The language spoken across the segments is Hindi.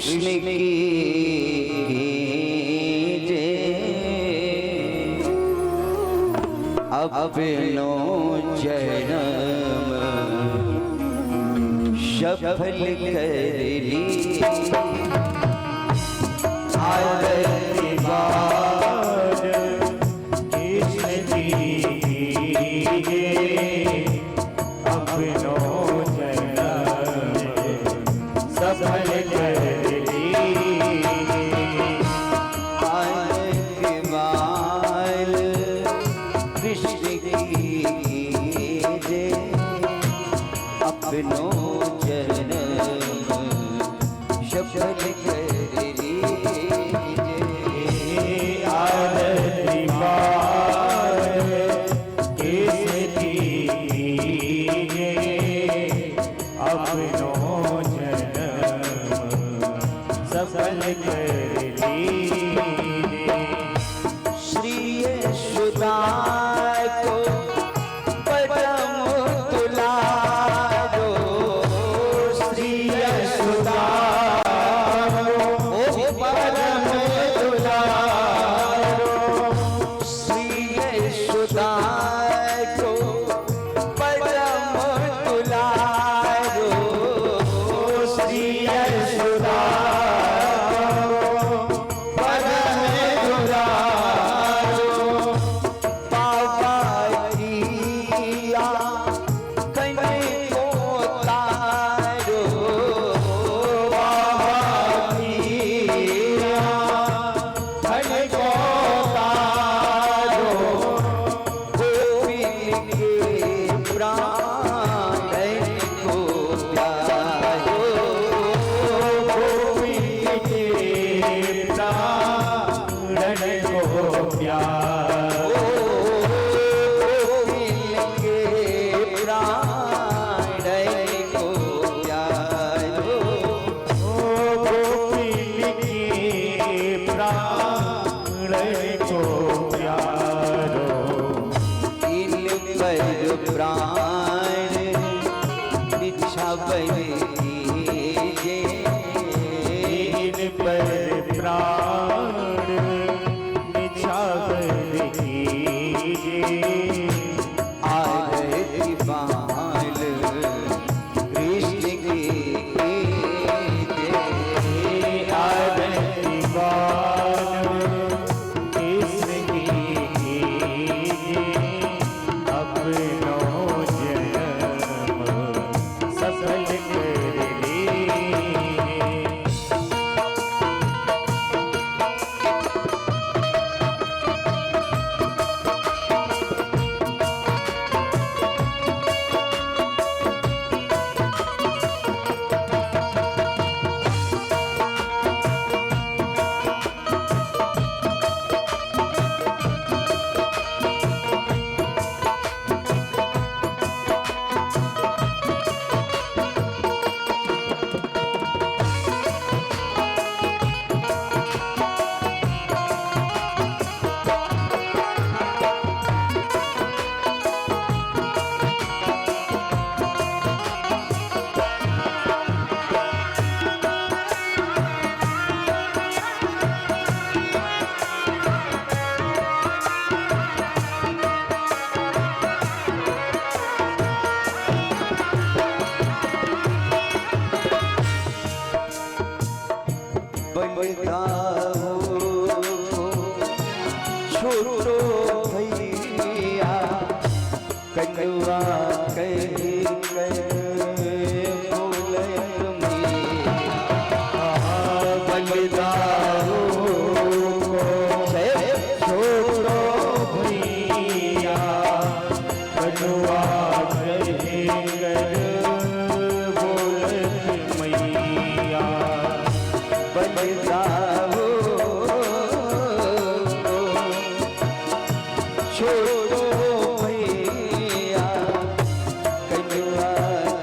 कृष्ण की जय। अपनो जन्म सफल कर ली। आरती बार कृष्ण जी के अपनो जन्म सफल कर ली। आरती बार कृष्ण की जय। अपनो जन्म सफल कर ली। आरती बार कृष्ण जी के अपनो जन्म सफल कर ली। श्री यशोदा को परम दुलारो। श्री यशोदा को परम दुलारो। श्री यशोदा को परम दुलारो। श्री यशोदा को परम दुलारो। बाबा जिया कने को तारो। बाबा जिया कने को तारो। गोविंद के प्राण को प्यारो। गोविंद के प्राण को प्यारो। गोविंद के प्राण को प्यारो। गोविंद के प्राण को प्यारो। इन पर प्राण बिछावन कीजे। इन पर प्राण निछावर कीजिए। आरती बाल कृष्ण की जय। आरती बाल कृष्ण की कीजिए। अपनो जन्म सफल कर लीजिए। छोटो भैया कनुआ कही कर बोले बलिदारो को छोड़ो भैया कनुआ कहे कर बोलत मैया। बलिदारो छोटो भैया कनुआ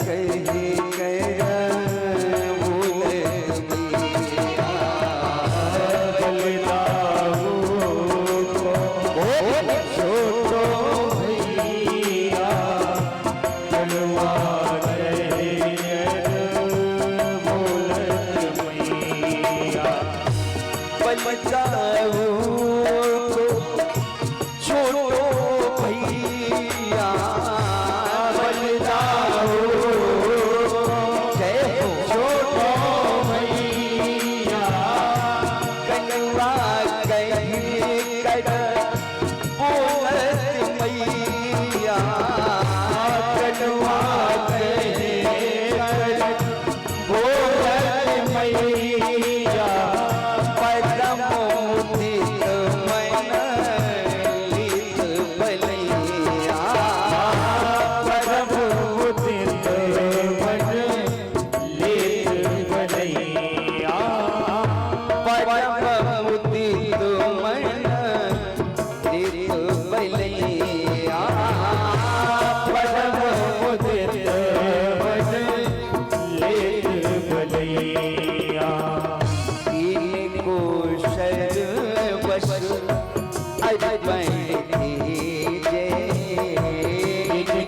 कही कर बोले बलिदारो को छोड़ो भैया कनुआ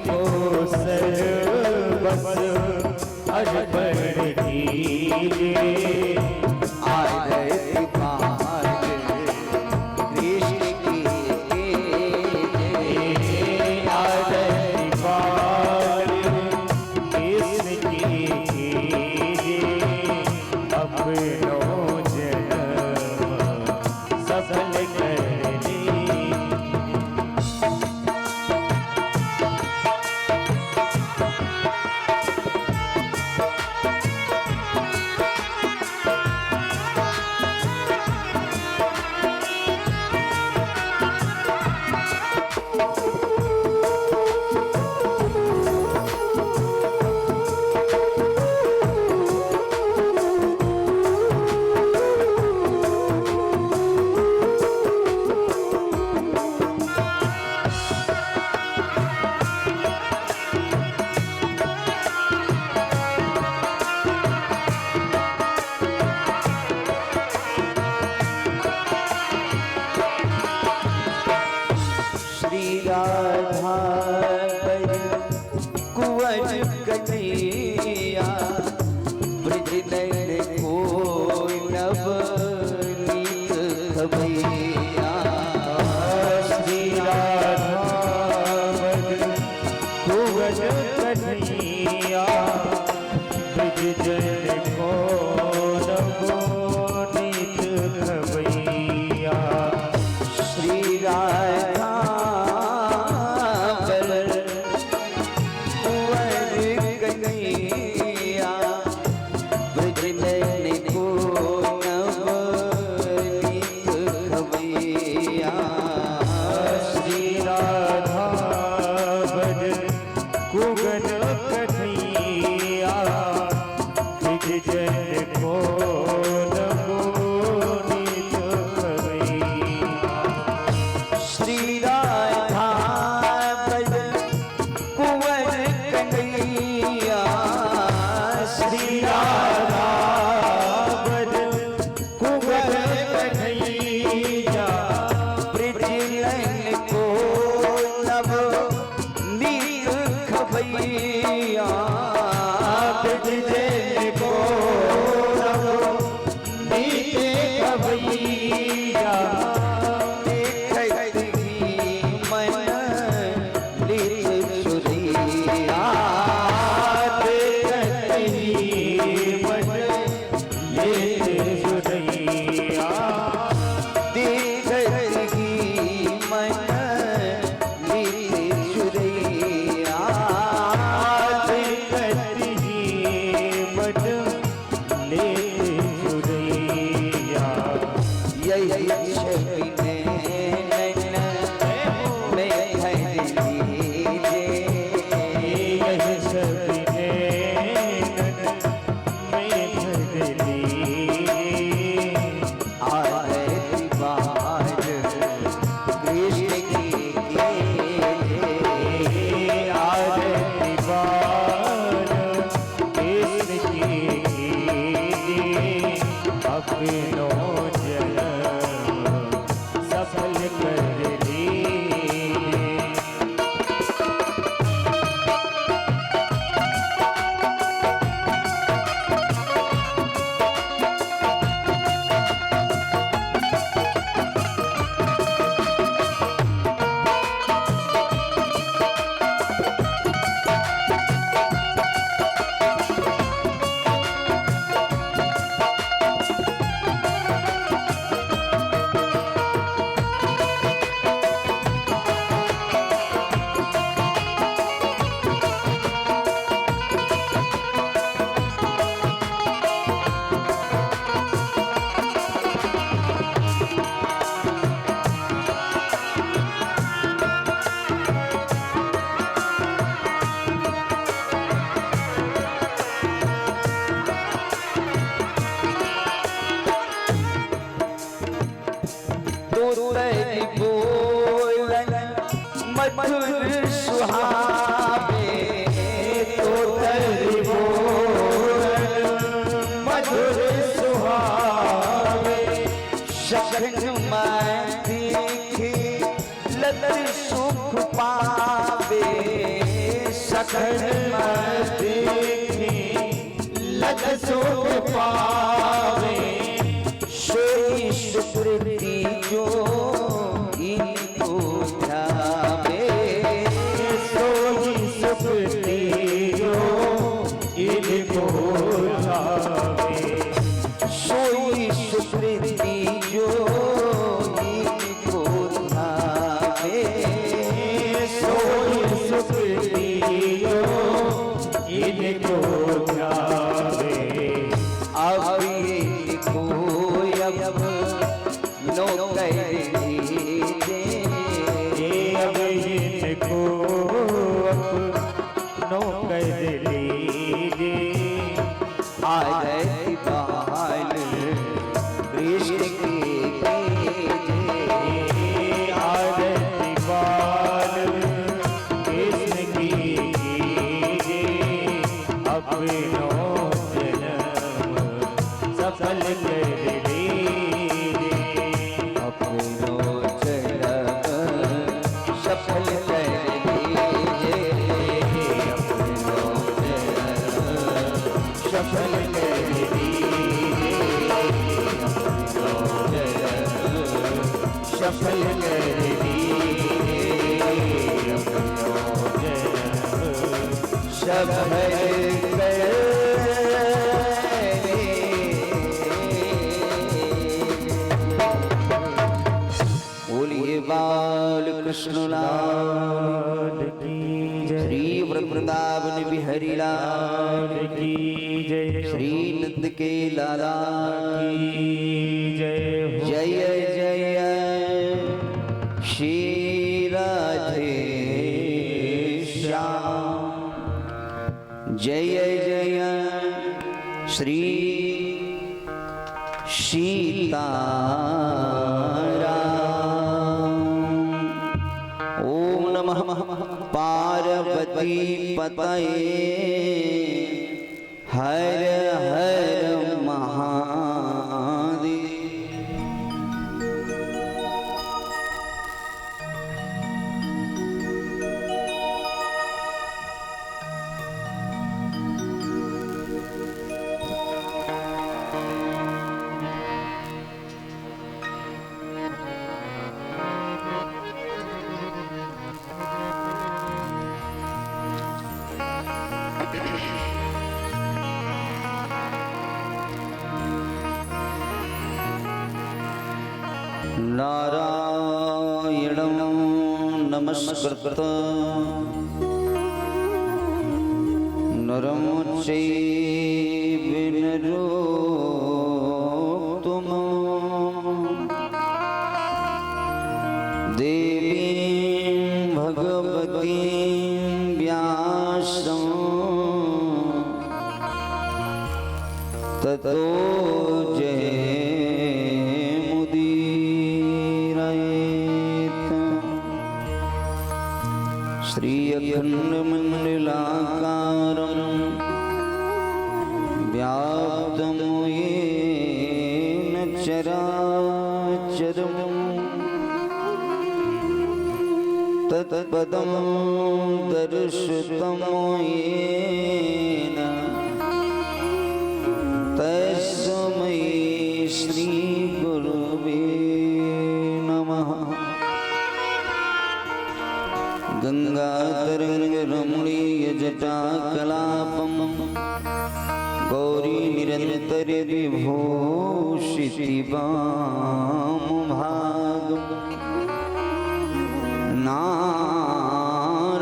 को सर्वस अर्पण कीजिए। आरती पार कृष्ण की आरती पार कृष्ण की कीजिए। अपनो जन्म सफल कर लीजिए। श्री राधा कुंवर कन्हैया ब्रज नयन को नवनीत खबैया। श्री राधा कुंवर कन्हैया ब्रज जन को नवनीत खबैया। श्री राधा कुंवर कन्हैया ब्रज नयन को नवनीत खबैया। श्री राधा कुंवर कन्हैया ब्रज जन को नवनीत खबैया। श्री राधा कुंवर कन्हैया श्री राधा कुंवर कन्हैया ब्रज नयन को नवनीत खबैया। ब्रज जन को नवनीत खबैया। देखत ही मन लीन सुरिया। देखत ही मन लीन सुरिया। देखत ही मन लीन सुरिया। देखत सखन देखे लग सोख पावे सोई सुकृति जो इनको ध्यावे सोई सुकृति जो इनको ध्यावे सोई सुकृति जो इनको ध्यावे सोई सुकृति जो इनको ध्यावे अब इनको अब नो कह अब इनको अपनो कर लीजिए आदि बहाल कृष्ण की आदति बाल कृष्ण की कीजिए अपनो जन्म सफल कर लीजिए अपनो जन्म सफल कर लीजिए अपनो जन्म सफल कर लीजिए अपनो जन्म सफल कर लीजिए अपनो जन्म सफल बोलिए बाल कृष्ण लाल की जय श्री वृंदावन बिहारी लाल की जय श्री नंद के लाला की जय हो जय जय श्री राधे श्याम जय जय श्री सीताराम ओम नमः पार्वती पतये हर हर महादेव नारायणं नमस्कृत्य नरं चैव नरोत्तमं देवीं भगवतीं व्यासं ततो श्री अखंड मंडलाकारं व्याप्तं येन चराचरं तत्पदं दर्शितं येन तस्मै श्री गुरुवे नमः गंगातरंग रमणीय जटा कलापम गौरी निरंतर विभूषिति वाम भाग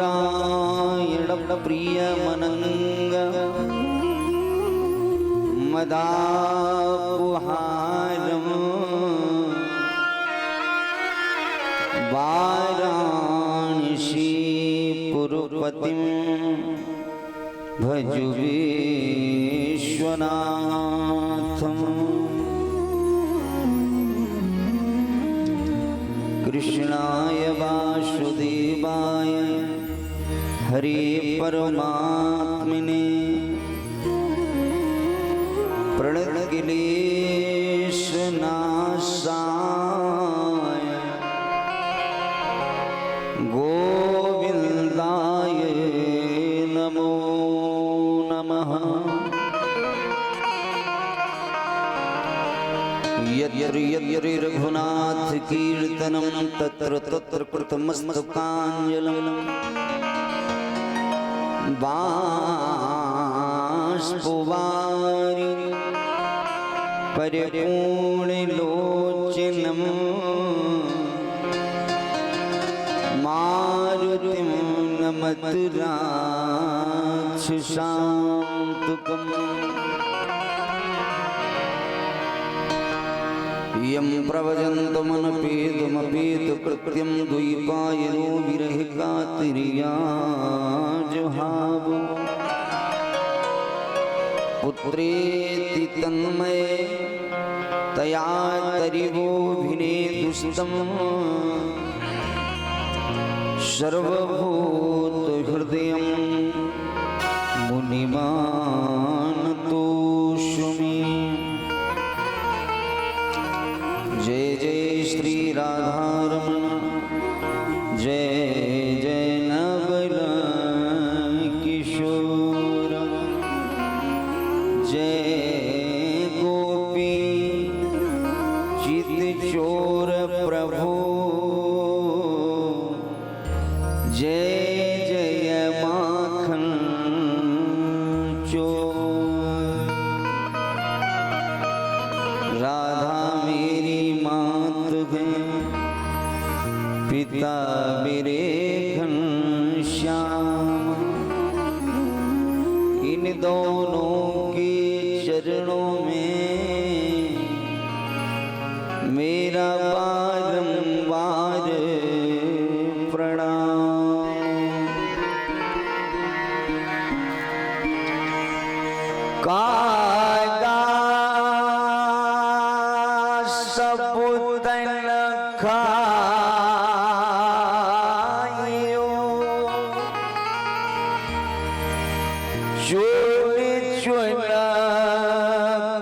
नारायण प्रिय मनंग मदापुहारम वाराणसी पुरपतिं भज विश्वनाथम् कृष्णाय वासुदेवाय हरे परमात्मने प्रणतक्लेशनाशाय गोविन्दाय यत्र यत्र रघुनाथ कीर्तनं तत्र तत्र कृतमस्तकाञ्जलिं बाष्पवारि परिपूर्णलोचनं मारुतिं नमत राक्षसान्तकम् यं प्रव्रजन्तमनपेदमपेतकृत्यं द्वैपायनो विरहकातर्याजुहावो पुत्रेति तन्मये तया तरिवोऽभिनेदुस्तं सर्वभूतहृदयं मुनिमानतोऽस्मि। जय जय श्री राधारमण जय जय नवल किशोर जय गोपी चित चोर प्रभु जय जय माखन चोर। राधा मेरी मात है पिता मेरे घनश्याम, इन दोनों के चरणों में मेरा बारंबार प्रणाम। कागा सबूतन खायो चोर चुना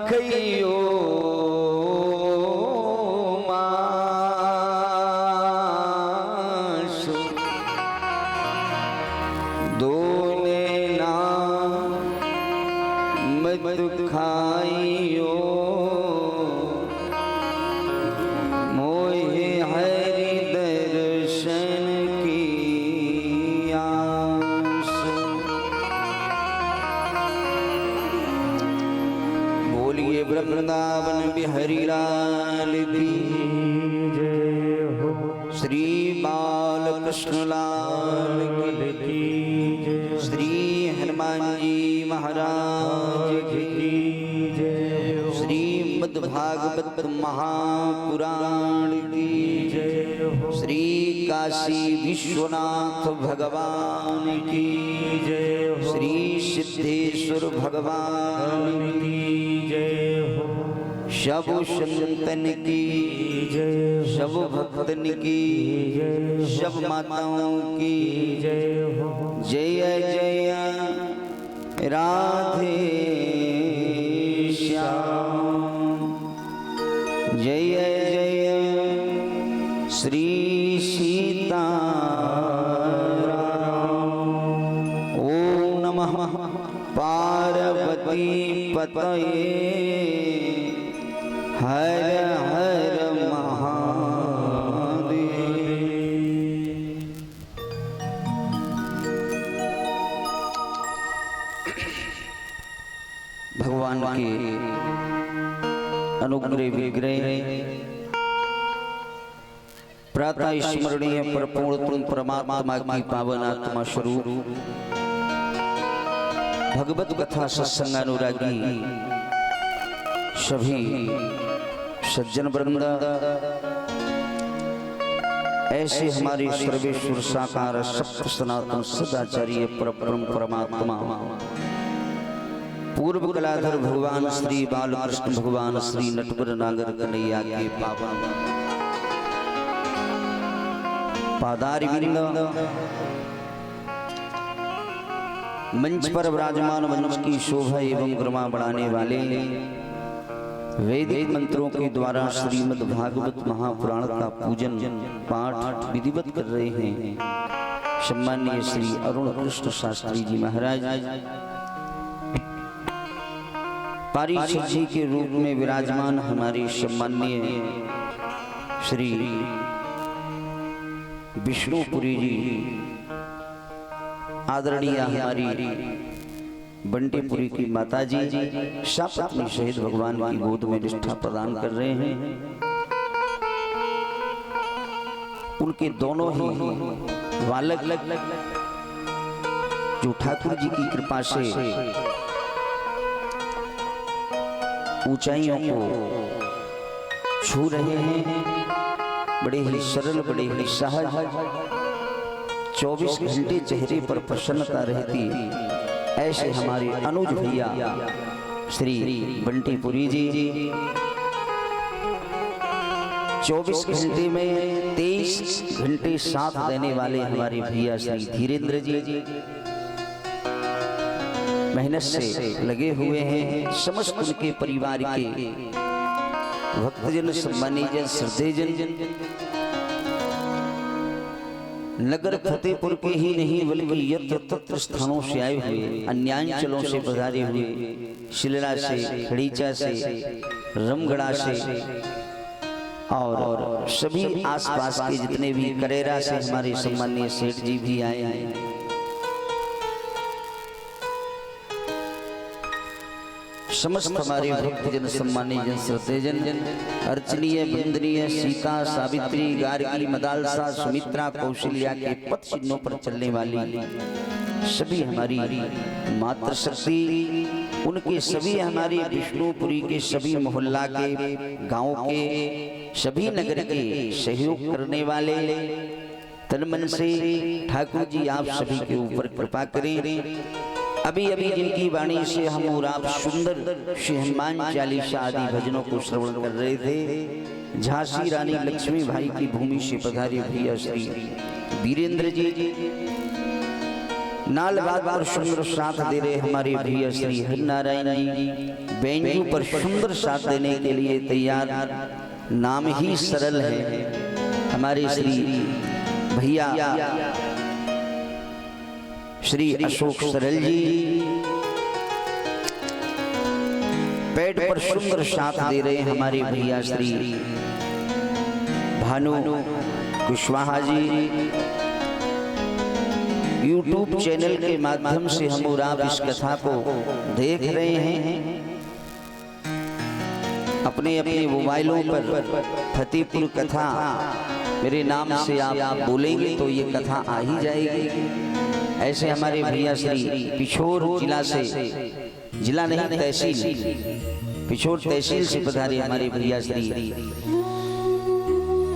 खइयो मासो दोने ना मत खाइयो मोहे हरि दर्शन की आस। बोलिए वृंदावन बिहारी लाल की जय हो। श्री बालकृष्ण लाल की जय श्री हनुमान जी महाराज की जय हो। श्रीमद्भागवत महापुराण की जय हो। श्री काशी विश्वनाथ भगवान की जय हो। श्री सिद्धेश्वर भगवान की जय हो। सब संतन की जय हो। सब भक्तन की सब माताओं की जय हो। जय जय राधे श्याम जय जय श्री सीताराम। ओम नमः पार्वती पतये हर हर महादेव। भगवान के अनुग्रह विग्रह प्रातः स्मरणीय परपूर्ण परमात्मा की पावन आत्मा स्वरूप भगवत कथा सत्संग अनुरागी सभी सज्जन वृंद ऐसे हमारे सर्वेश्वर साकार सत्य सनातन सदाचार्य परब्रह्म परमात्मा पूर्व कलाधर भगवान श्री बालकृष्ण भगवान श्री नटवर नागर कन्हैया के पावन पादारविंद मंच पर विराजमान मंच की शोभा एवं गरिमा बढ़ाने वाले वैदिक मंत्रों के द्वारा श्रीमद् भागवत महापुराण का पूजन पाठ विधिवत कर रहे हैं सम्माननीय श्री अरुण कृष्ण शास्त्री जी महाराज। पारीशर जी के रूप में विराजमान हमारे सम्माननीय श्री विष्णुपुरी जी, आदरणीय हमारी बंटीपुरी की माताजी सपत्नी सहित भगवान की गोद में निष्ठा प्रदान कर रहे हैं। उनके दोनों ही बालक जो ठाकुर जी की कृपा से ऊंचाइयों को छू रहे हैं, बड़े ही सरल, बड़े ही सहज, 24 घंटे चेहरे पर प्रसन्नता रहती, ऐसे हमारे अनुज भैया श्री बंटीपुरी जी 24 घंटे में 23 घंटे साथ देने वाले हमारे भैया श्री धीरेन्द्र जी मेहनत से लगे हुए हैं। समस्त उनके परिवार के भक्तजन, सम्मानीजन, श्रद्धेजन नगर फतेहपुर के ही नहीं बल्कि यत्र तत्र स्थानों से आए हुए, अन्यांचलों से पधारे हुए, शिलरा से, खड़ीचा से, रमगढ़ा से और सभी आसपास के जितने भी, करेरा से हमारे सम्मानीय सेठ जी भी आए हैं। समस्त हमारे भक्तजन, सम्मानीय श्रद्धेजन, अर्चनीय, वंदनीय सीता, सावित्री, गार्गी, मदालसा, सुमित्रा, कौशल्या के पथ चिन्हों पर चलने वाली सभी हमारी मातृशक्ति, उनके सभी हमारे विष्णुपुरी के सभी मोहल्ला के, गांव के, सभी नगर के सहयोग करने वाले तन मन से ठाकुर जी आप सभी के ऊपर कृपा करें। अभी अभी जिनकी वाणी से हम और आप सुंदर श्री हनुमान चालीसा आदि भजनों को श्रवण कर रहे थे, झांसी रानी लक्ष्मी भाई की भूमि से पधारे भैया श्री वीरेंद्र जी, नालबाद पर सुंदर साथ दे रहे हमारे भैया श्री हरिनारायण जी, बेंजू पर सुंदर साथ देने के लिए तैयार, नाम ही सरल है हमारे श्री भैया श्री अशोक सरल जी, पेट पर सुंदर साथ दे रहे हमारे भैया श्री भानु कुशवाहा जी, YouTube चैनल के माध्यम से हम और आप इस कथा को देख रहे हैं। अपने अपने मोबाइलों पर फतेहपुर कथा मेरे नाम से आप बोलेंगे तो ये कथा आ ही जाएगी। ऐसे हमारे भैया श्री पिछोर जिला से, जिला नहीं तहसील, पिछोर तहसील से पधारे हमारे भैया श्री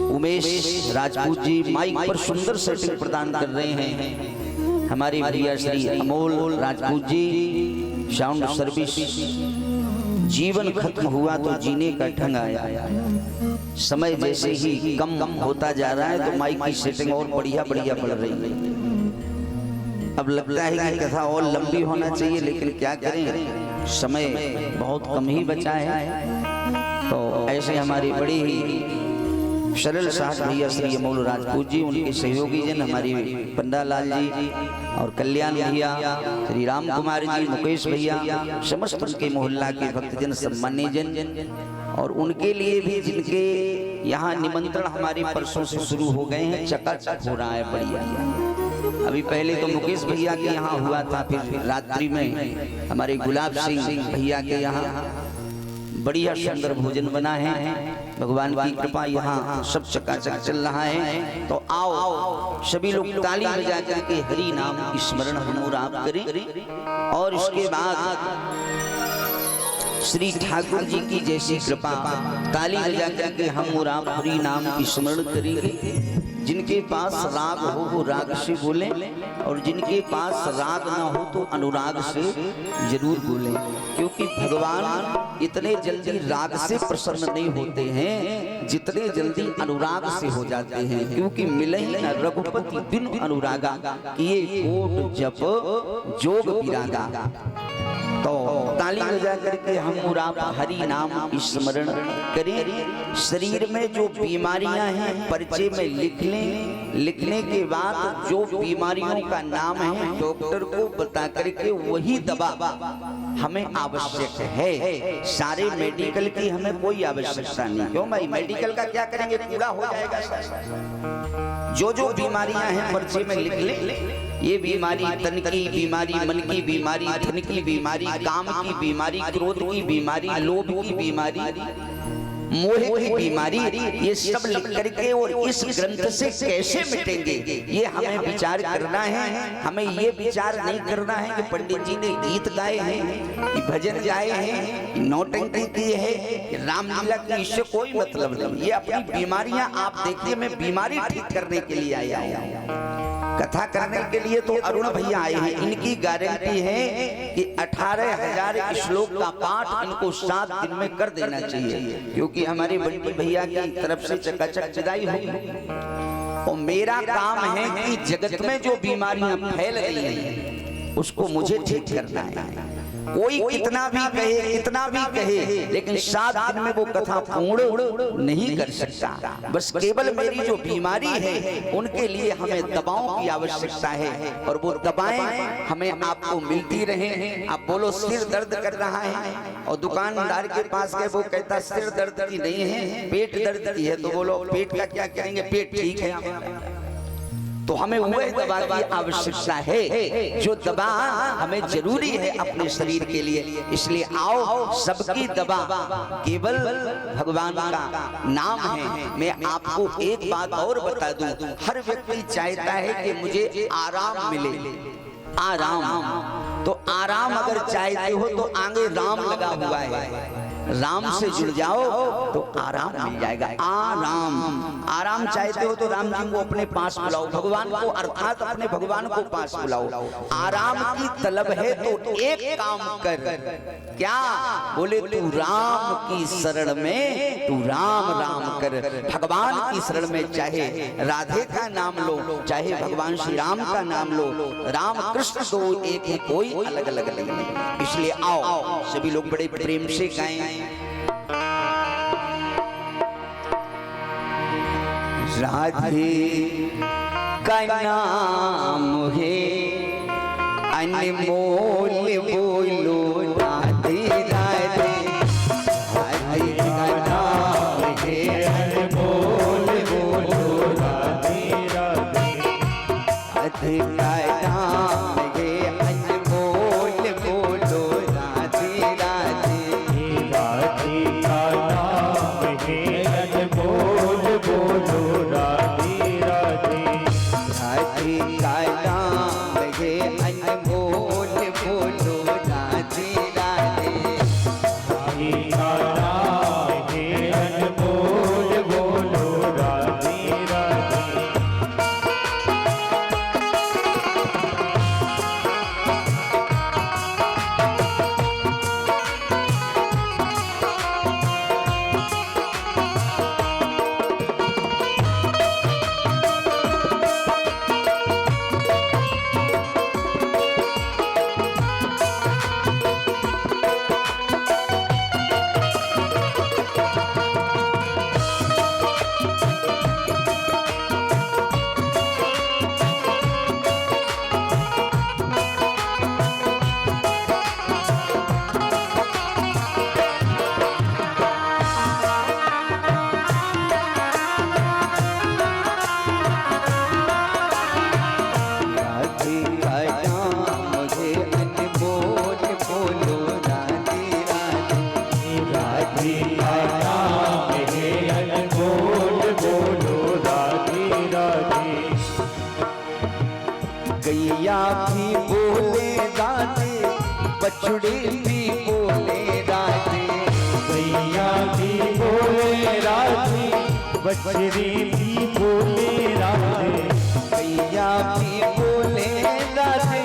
उमेश राजपूत जी माइक पर सुंदर सेटिंग प्रदान कर रहे हैं। हमारे भैया श्री अमोल राजपूत जी साउंड सर्विस। जीवन खत्म हुआ तो जीने का ढंग आया, समय जैसे ही कम होता जा रहा है तो माइक की सेटिंग और बढ़िया बढ़िया बढ़ रही है। अब लगता है कि कथा और लंबी होना चाहिए, लेकिन क्या करें, समय बहुत कम ही बचा है। तो ऐसे हमारे बड़े ही सरल साहब भैया श्री अमोल राजपूत जी, उनके सहयोगी जन हमारे पंडालाल जी और कल्याण भैया, श्री राम कुमार जी, मुकेश भैया, समस्त उनके मोहल्ला के भक्तजन, सम्मानीय जन, और उनके लिए भी जिनके यहाँ निमंत्रण हमारे परसों से शुरू हो गए हैं, चकाचक हो रहा है बढ़िया। अभी पहले तो मुकेश भैया के यहाँ हुआ था, फिर रात्रि में हमारे गुलाब सिंह भैया के यहाँ बढ़िया सुंदर भोजन बना है। भगवान की कृपा यहाँ सब चकाचक चल रहा है। तो आओ सभी लोग ताली बजा करके हरि नाम स्मरण हम और आप करें, और इसके बाद श्री ठाकुर जी की जैसी कृपा ताली बजा करके हम और आप हरि नाम स्मरण करेंगे। जिनके पास राग हो वो राग से बोले, और जिनके पास राग ना हो तो अनुराग से जरूर बोले, क्योंकि भगवान इतने जल्दी राग से प्रसन्न नहीं होते हैं जितने जल्दी अनुराग से हो जाते हैं। क्योंकि मिले ही न रघुपति बिन अनुरागा, किए कोट जप जोग विरागा। तो ताली बजा करके हम और आप हरि नाम स्मरण करें। शरीर में जो बीमारियां हैं पर्चे में लिख लें, लिखने के बाद जो बीमारियों का नाम है डॉक्टर को बता करके वही दवा हमें आवश्यक है। सारे मेडिकल की हमें कोई आवश्यकता नहीं। क्यों भाई, मेडिकल का क्या करेंगे, पूरा हो जाएगा। जो जो बीमारियां हैं पर्चे में लिख ले। ये बीमारी तन की बीमारी, मन की बीमारी, धन की बीमारी, काम की बीमारी, क्रोध की बीमारी, लोभ की बीमारी, मोह की बीमारी, ये सब लिख करके और इस ग्रंथ से कैसे मिटेंगे ये हमें विचार करना है। हमें ये विचार नहीं करना है कि पंडित जी ने गीत गाए हैं, भजन गाए हैं, नौटंकी की है, रामलीला की, इससे कोई मतलब नहीं। ये अपनी बीमारियां आप देखिए, मैं बीमारी ठीक करने के लिए आया हूं। कथा करने के लिए तो अरुण भैया आए हैं। इनकी गारंटी है कि 18,000 श्लोक का पाठ इनको 7 दिन में कर देना चाहिए, क्योंकि हमारे बंटी भैया की तरफ से चकाचक विदाई हुई। और मेरा काम है कि जगत में जो बीमारियां फैल रही हैं उसको मुझे ठीक करना है। कोई कितना भी कहे, कितना भी कहे, लेकिन 7 दिन में वो कथा पूर्ण नहीं कर सकता। बस केवल मेरी जो बीमारी है उनके लिए हमें दवाओं की आवश्यकता है, और वो दवाएं हमें आपको मिलती रहे। आप बोलो सिर दर्द कर रहा है और दुकानदार के पास गए, वो कहता सिर दर्द की नहीं है, पेट दर्द की है। तो बोलो पेट का क्या करेंगे, पेट ठीक है। तो हमें वह दवा की आवश्यकता है जो दवा हमें जरूरी है अपने शरीर के लिए। इसलिए आओ, सबकी दवा केवल भगवान का नाम है। मैं आपको एक बात और बता दूं, हर व्यक्ति चाहता है कि मुझे आराम मिले। आराम तो आराम अगर चाहते हो तो आगे राम लगा हुआ है, राम से जुड़ जाओ तो आराम मिल जाएगा। आराम चाहते हो तो राम जी को अपने पास बुलाओ, भगवान को अर्थात अपने भगवान को पास बुलाओ। आराम की तलब है तो एक काम कर, क्या बोले, तू राम की शरण में तू राम राम कर। भगवान की शरण में चाहे राधे का नाम लो, चाहे भगवान श्री राम का नाम लो, राम कृष्ण दो एक ही, कोई अलग अलग नहीं। इसलिए आओ सभी लोग बड़े प्रेम से गाएं। राधे का नाम है अनमोल, बोलो राधे राधे। राधे का नाम है अनमोल, बोलो राधे राधे। राधे का नाम है अनमोल, बोलो राधे राधे। राधे का नाम है अनमोल, बोलो राधे राधे। राधे का नाम है अनमोल, बोलो राधे राधे। राधे का नाम है अनमोल, बोलो राधे राधे। गैया भी बोले राधे, बछड़े भी बोले राधे। गैया भी बोले राधे, बछड़े भी बोले राधे। गैया भी बोले राधे,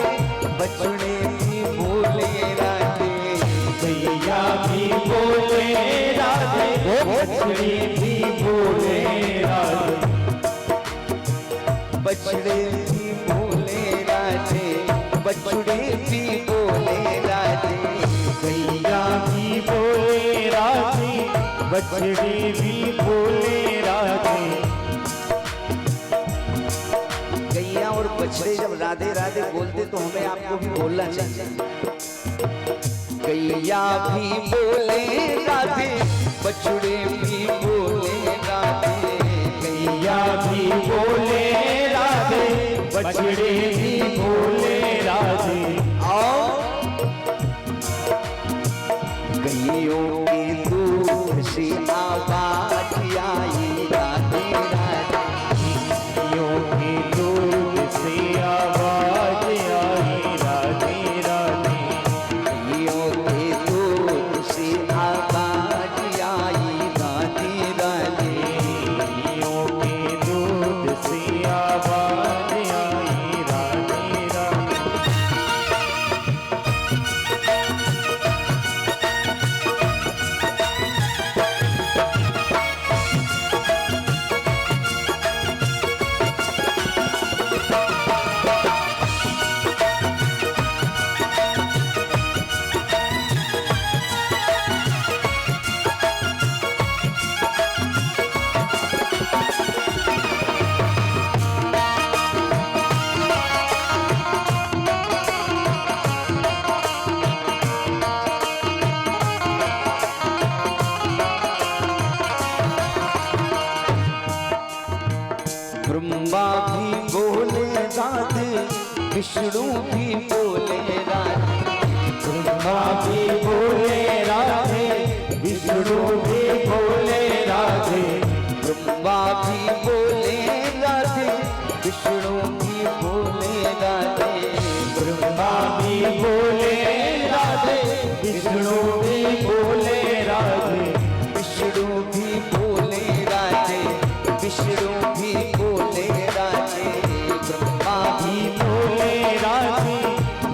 बछड़े भी बोले राधे। गैया भी बोले राधे, बछड़े भी बोले राधे। बछड़े भी बोले राधे, बछड़े भी बोले राधे। बछड़ी भी बोले राधे। गैया और बछड़े जब राधे राधे बोलते तो हमें आपको भी बोलना चाहिए। गैया भी बोले राधे, बछड़े भी बोले राधे। गैया भी बोले राधे, बछड़े भी बोले राधे। और गैयों के दूध से आवाज आई राधे राधे। गैयों के दूध से आवाज आई राधे राधे। गैयों के दूध से आवाज आई राधे राधे। गैयों के दूध से आवाज आई राधे राधे। ब्रह्मा भी बोले राधे, विष्णु भी बोले राधे। ब्रह्मा भी बोले राधे, विष्णु भी बोले राधे। ब्रह्मा भी बोले राधे, विष्णु भी बोले राधे। ब्रह्मा भी बोले राधे, विष्णु भी बोले राधे। विष्णु भी बोले राधे, विष्णु भी बोले राधे। ब्रह्मा भी भी बोले राधे,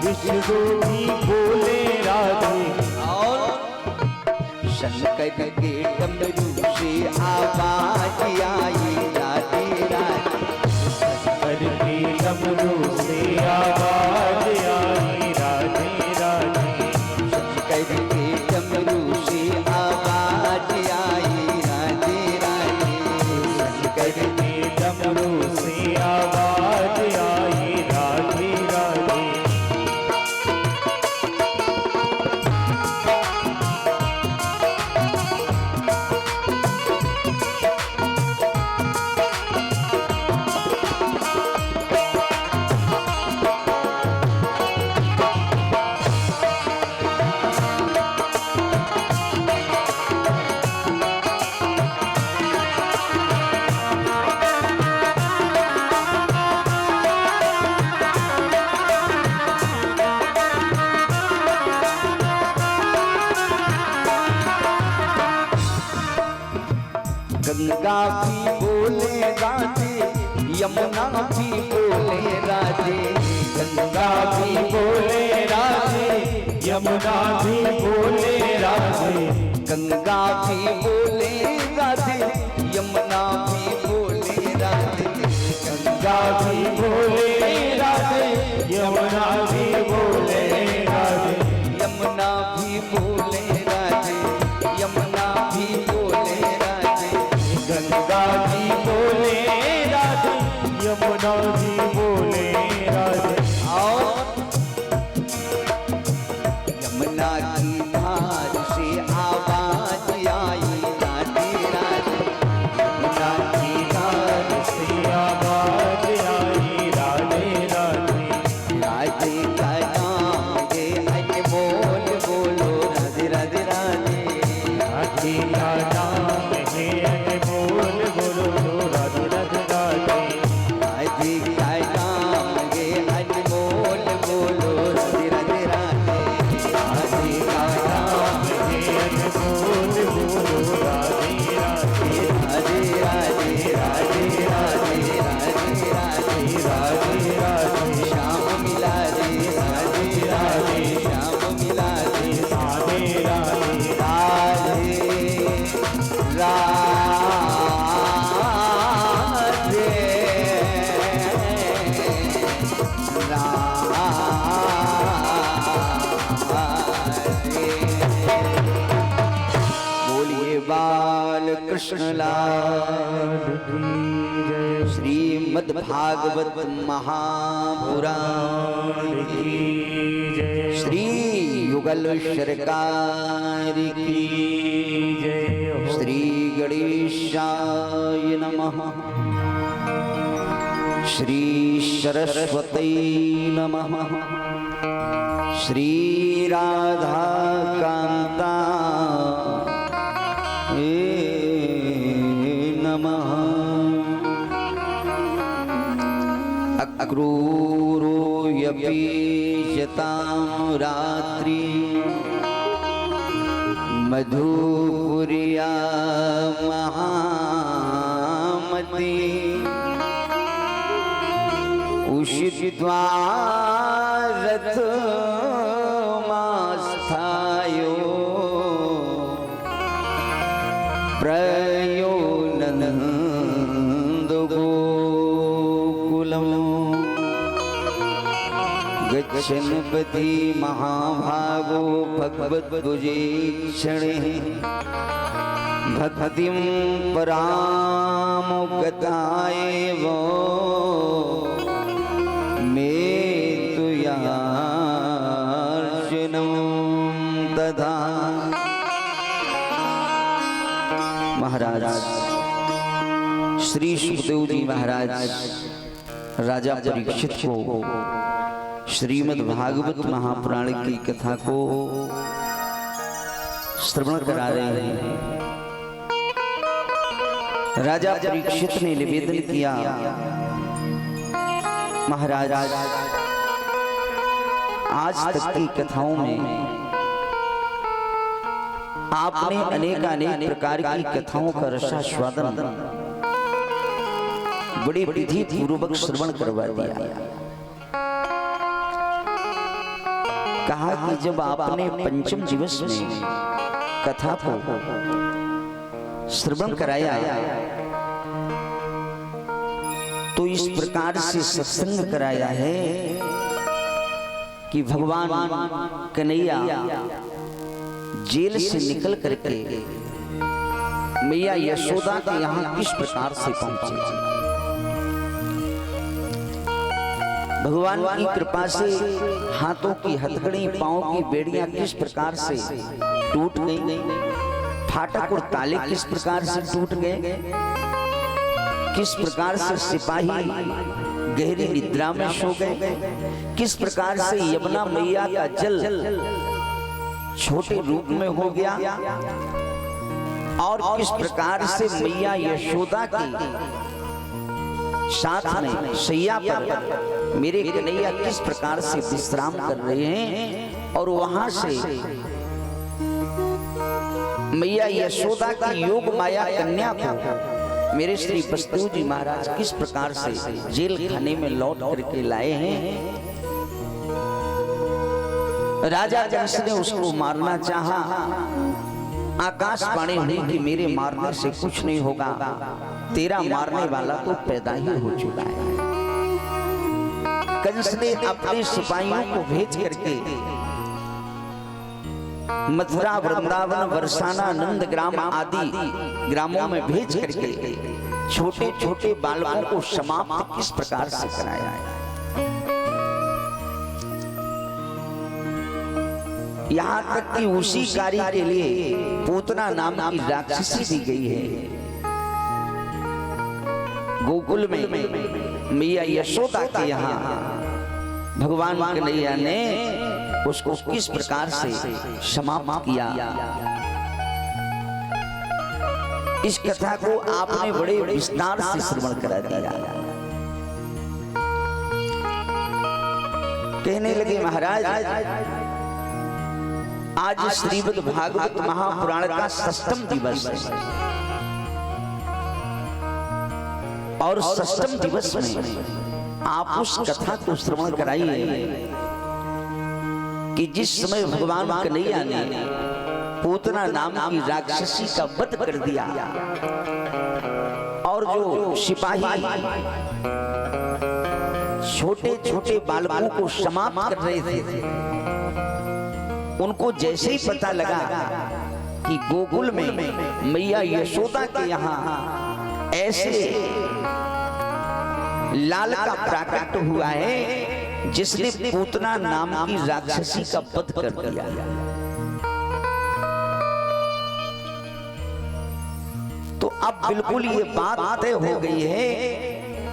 विष्णु भी बोले राधे। और शंकर के डमरू से आवाज आई राधे राधे। शंकर के डमरू से आवाज आई राधे राधे। शंकर के डमरू से आवाज आई राधे राधे। शंकर के डमरू से आवाज आई राधे राधे। गंगा भी बोले राधे, यमुना भी बोले राधे। गंगा भी बोले राधे, यमुना भी बोले राधे। गंगा भी बोले राधे, यमुना भी बोले राधे। गंगा भी बोले राधे, यमुना भी बोले राधे। यमुना भी बोले राधे, यमुना भी बोले राधे। गंगा जी बोले राधे, यमुना जी बोले राधे। और यमुना की धार से आवाज आई राधे राधे। यमुना की धार से आवाज आई राधे राधे। राधे का नाम ये अनमोल, बोलो राधे राधे राधे। राधे का नाम है अनमोल, बोलो राधे राधे राधे। राधे का नाम ये अनमोल, बोलो राधे राधे राधे। राधे का नाम है अनमोल, बोलो राधे राधे। राधे राधे राधे राधे राधे राधे राधे राधे। श्याम मिला रे राधे राधे। श्याम मिला रे राधे राधे। राधे कृष्ण लाल की जय। श्रीमद् भागवत महापुराण की जय। श्री युगल सरकार की जय हो। श्री गणेशाय नमः। श्री सरस्वती नमः। श्री राधा कांता नमः। अक्रूरो यपीशतां रात्रि मधुपुर्या महामती उषित्वा रथमास्थायो प्रयोनन्दगोकुलम् गच्छन्पति महाभागो भगवद्भुजेक्षणे भक्तिं परामुगतायैव मेतुयार्जुनं तथा। महाराज श्री सुखदेव जी महाराज राजा परीक्षित को श्रीमद् भागवत महापुराण की कथा को श्रवण करा रहे हैं। राजा परीक्षित ने निवेदन किया, महाराज आज तक की कथाओं में आपने अनेक प्रकार की कथाओं का रसास्वादन बड़ी विधि पूर्वक श्रवण करवा दिया। कहा कि जब आपने पंचम दिवस में कथा को श्रवण कराया तो इस प्रकार से सत्संग कराया है कि भगवान कन्हैया जेल से निकल करके मैया यशोदा के यहाँ किस प्रकार से पहुंचे। भगवान की कृपा से हाथों की हथकड़ी, पांव की बेड़ियां किस प्रकार से टूट गई, फाटक और ताले किस प्रकार से टूट गए, किस प्रकार से सिपाही गहरी निद्रा में सो गए, किस प्रकार से यमुना मैया का जल छोटे रूप में हो गया और किस प्रकार से मैया यशोदा की साथ में सैया पर मेरे कन्हैया किस प्रकार से विश्राम कर रहे हैं और वहां से मैया यशोदा की योग माया कन्या को मेरे श्री बसदेव जी महाराज किस प्रकार से जेल खाने में लौट करके लाए हैं। राजा कंस ने उसको मारना चाहा, आकाशवाणी हुई कि मेरे मारने से कुछ नहीं होगा, तेरा मारने वाला तो पैदा ही हो चुका है। कंस ने अपने सिपाहियों को भेज करके मथुरा, वृंदावन, बरसाना, नंदग्राम आदि ग्रामों में भेज करके छोटे छोटे बालकों को समाप्त किस प्रकार से कराया है। यहाँ तक कि उसी कार्य के लिए पूतना नाम की राक्षसी दी गई है। गोकुल में मैया यशोदा के यहाँ भगवान कन्हैया ने उसको किस प्रकार से समाप्त किया। इस कथा को आपने बड़े विस्तार से श्रवण करा दिया। कहने लगे, महाराज आज श्रीमद् भागवत महापुराण का 6वां दिवस है और 6वें दिवस में आप उस कथा को श्रवण कराइए कि जिस समय भगवान कन्हैया ने पूतना नाम की राक्षसी का वध कर दिया और जो सिपाही छोटे छोटे बालकों को समाप्त कर रहे थे, उनको जैसे ही पता लगा कि गोकुल में मैया यशोदा के यहाँ ऐसे लाल का प्राकट हुआ है जिसने पूतना नाम की राक्षसी का वध कर दिया। तो अब बिल्कुल ये बात तय हो गई है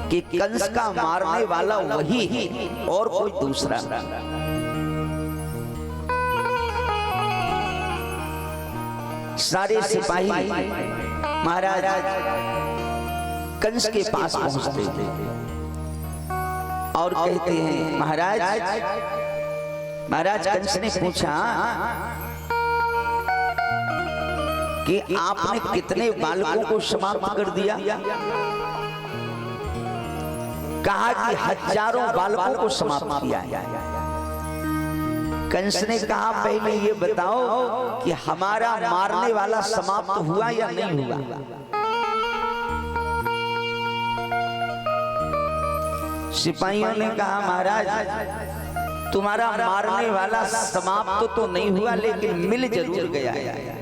कि कंस का मारने वाला वही है और कोई दूसरा नहीं। सारे सिपाही महाराज कंस के पास पहुंचते थे और कहते हैं महाराज कंस ने पूछा कि आपने कितने बालकों को समाप्त कर दिया? कहा कि हजारों बालकों को समाप्त किया। कंस ने कहा पहले ये बताओ कि हमारा मारने वाला समाप्त हुआ या नहीं हुआ? सिपाहियों ने कहा महाराज तुम्हारा मारने वाला समाप्त तो नहीं हुआ लेकिन मिल जरूर गया है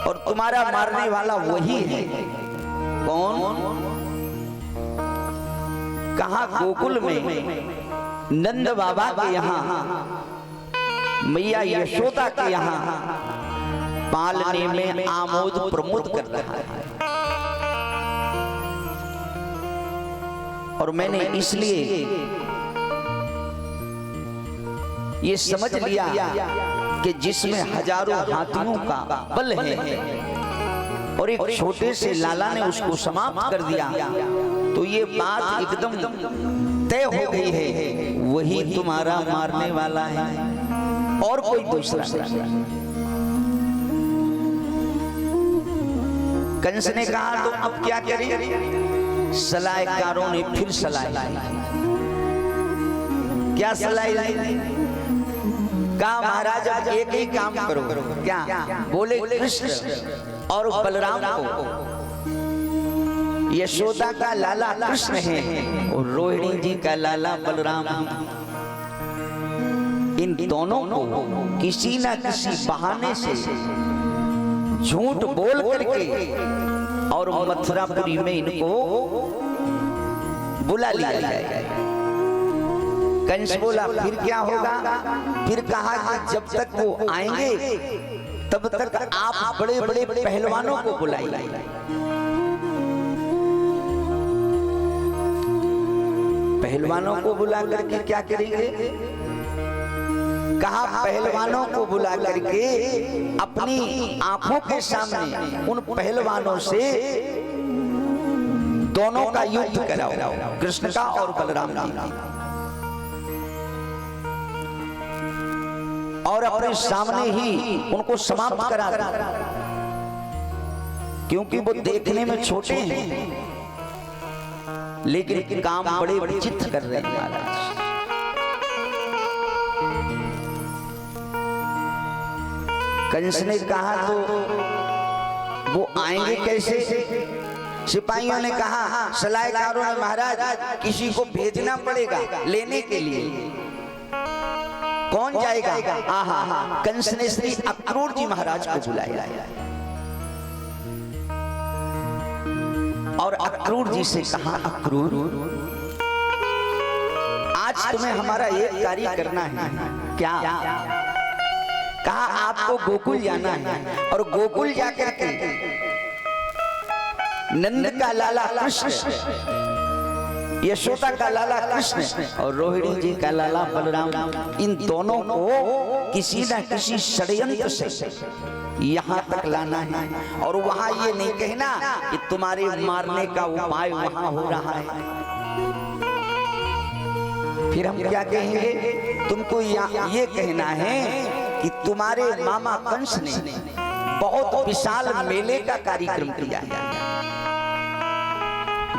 और तुम्हारा मारने वाला वही है। कौन? कहा गोकुल में नंद बाबा के यहाँ मैया यशोदा के यहाँ पालने में आमोद प्रमोद कर रहा है। और मैंने इसलिए ये समझ लिया कि जिसमें हजारों हाथियों का बल है और एक छोटे से लाला ने उसको समाप्त कर दिया, तो ये बात एकदम तय हो गई है वही तुम्हारा मारने वाला है और कोई दूसरा नहीं। कंस ने कहा तो अब क्या करें? सलाहकारों ने फिर सलाह क्या सलाह लाई? कहा महाराज अब एक ही काम करो। क्या? बोले कृष्ण और बलराम को, यशोदा का लाला कृष्ण है और रोहिणी जी का लाला बलराम, इन दोनों को किसी न किसी बहाने से झूठ बोल करके और मथुरापुरी में इनको बुला लिया जाए। कंस बोला फिर क्या होगा? फिर कहा कि जब तक वो आएंगे तब तक आप बड़े बड़े पहलवानों को बुलाइए। पहलवानों को बुला करके क्या करेंगे? कहा पहलवानों को बुला करके अपनी आंखों के सामने उन पहलवानों से दोनों का युद्ध कराओ, कृष्ण का और बलराम का, और अपने सामने ही उनको समाप्त करा दो, क्योंकि वो देखने में छोटे हैं लेकिन काम बड़े विचित्र कर रहे हैं महाराज। कंस ने कहा तो वो आएंगे कैसे? सिपाहियों ने कहा, सलाहकारों ने महाराज किसी को भेजना पड़ेगा लेने के लिए। कौन जाएगा? आहा, कंस ने श्री अक्रूर जी महाराज को बुलाया और अक्रूर जी से कहा, अक्रूर आज तुम्हें हमारा एक कार्य करना है। क्या? कहा आपको गोकुल जाना है और गोकुल जाकर के नंद का लाला कृष्ण, यशोदा का लाला कृष्ण और रोहिणी जी का लाला बलराम, इन दोनों को किसी न किसी षड्यंत्र से यहाँ तक लाना है और वहां ये नहीं कहना कि तुम्हारे मारने का उपाय वहां हो रहा है। फिर हम क्या कहेंगे? तुमको ये कहना है कि तुम्हारे मामा कंस ने बहुत विशाल मेले का कार्यक्रम किया है,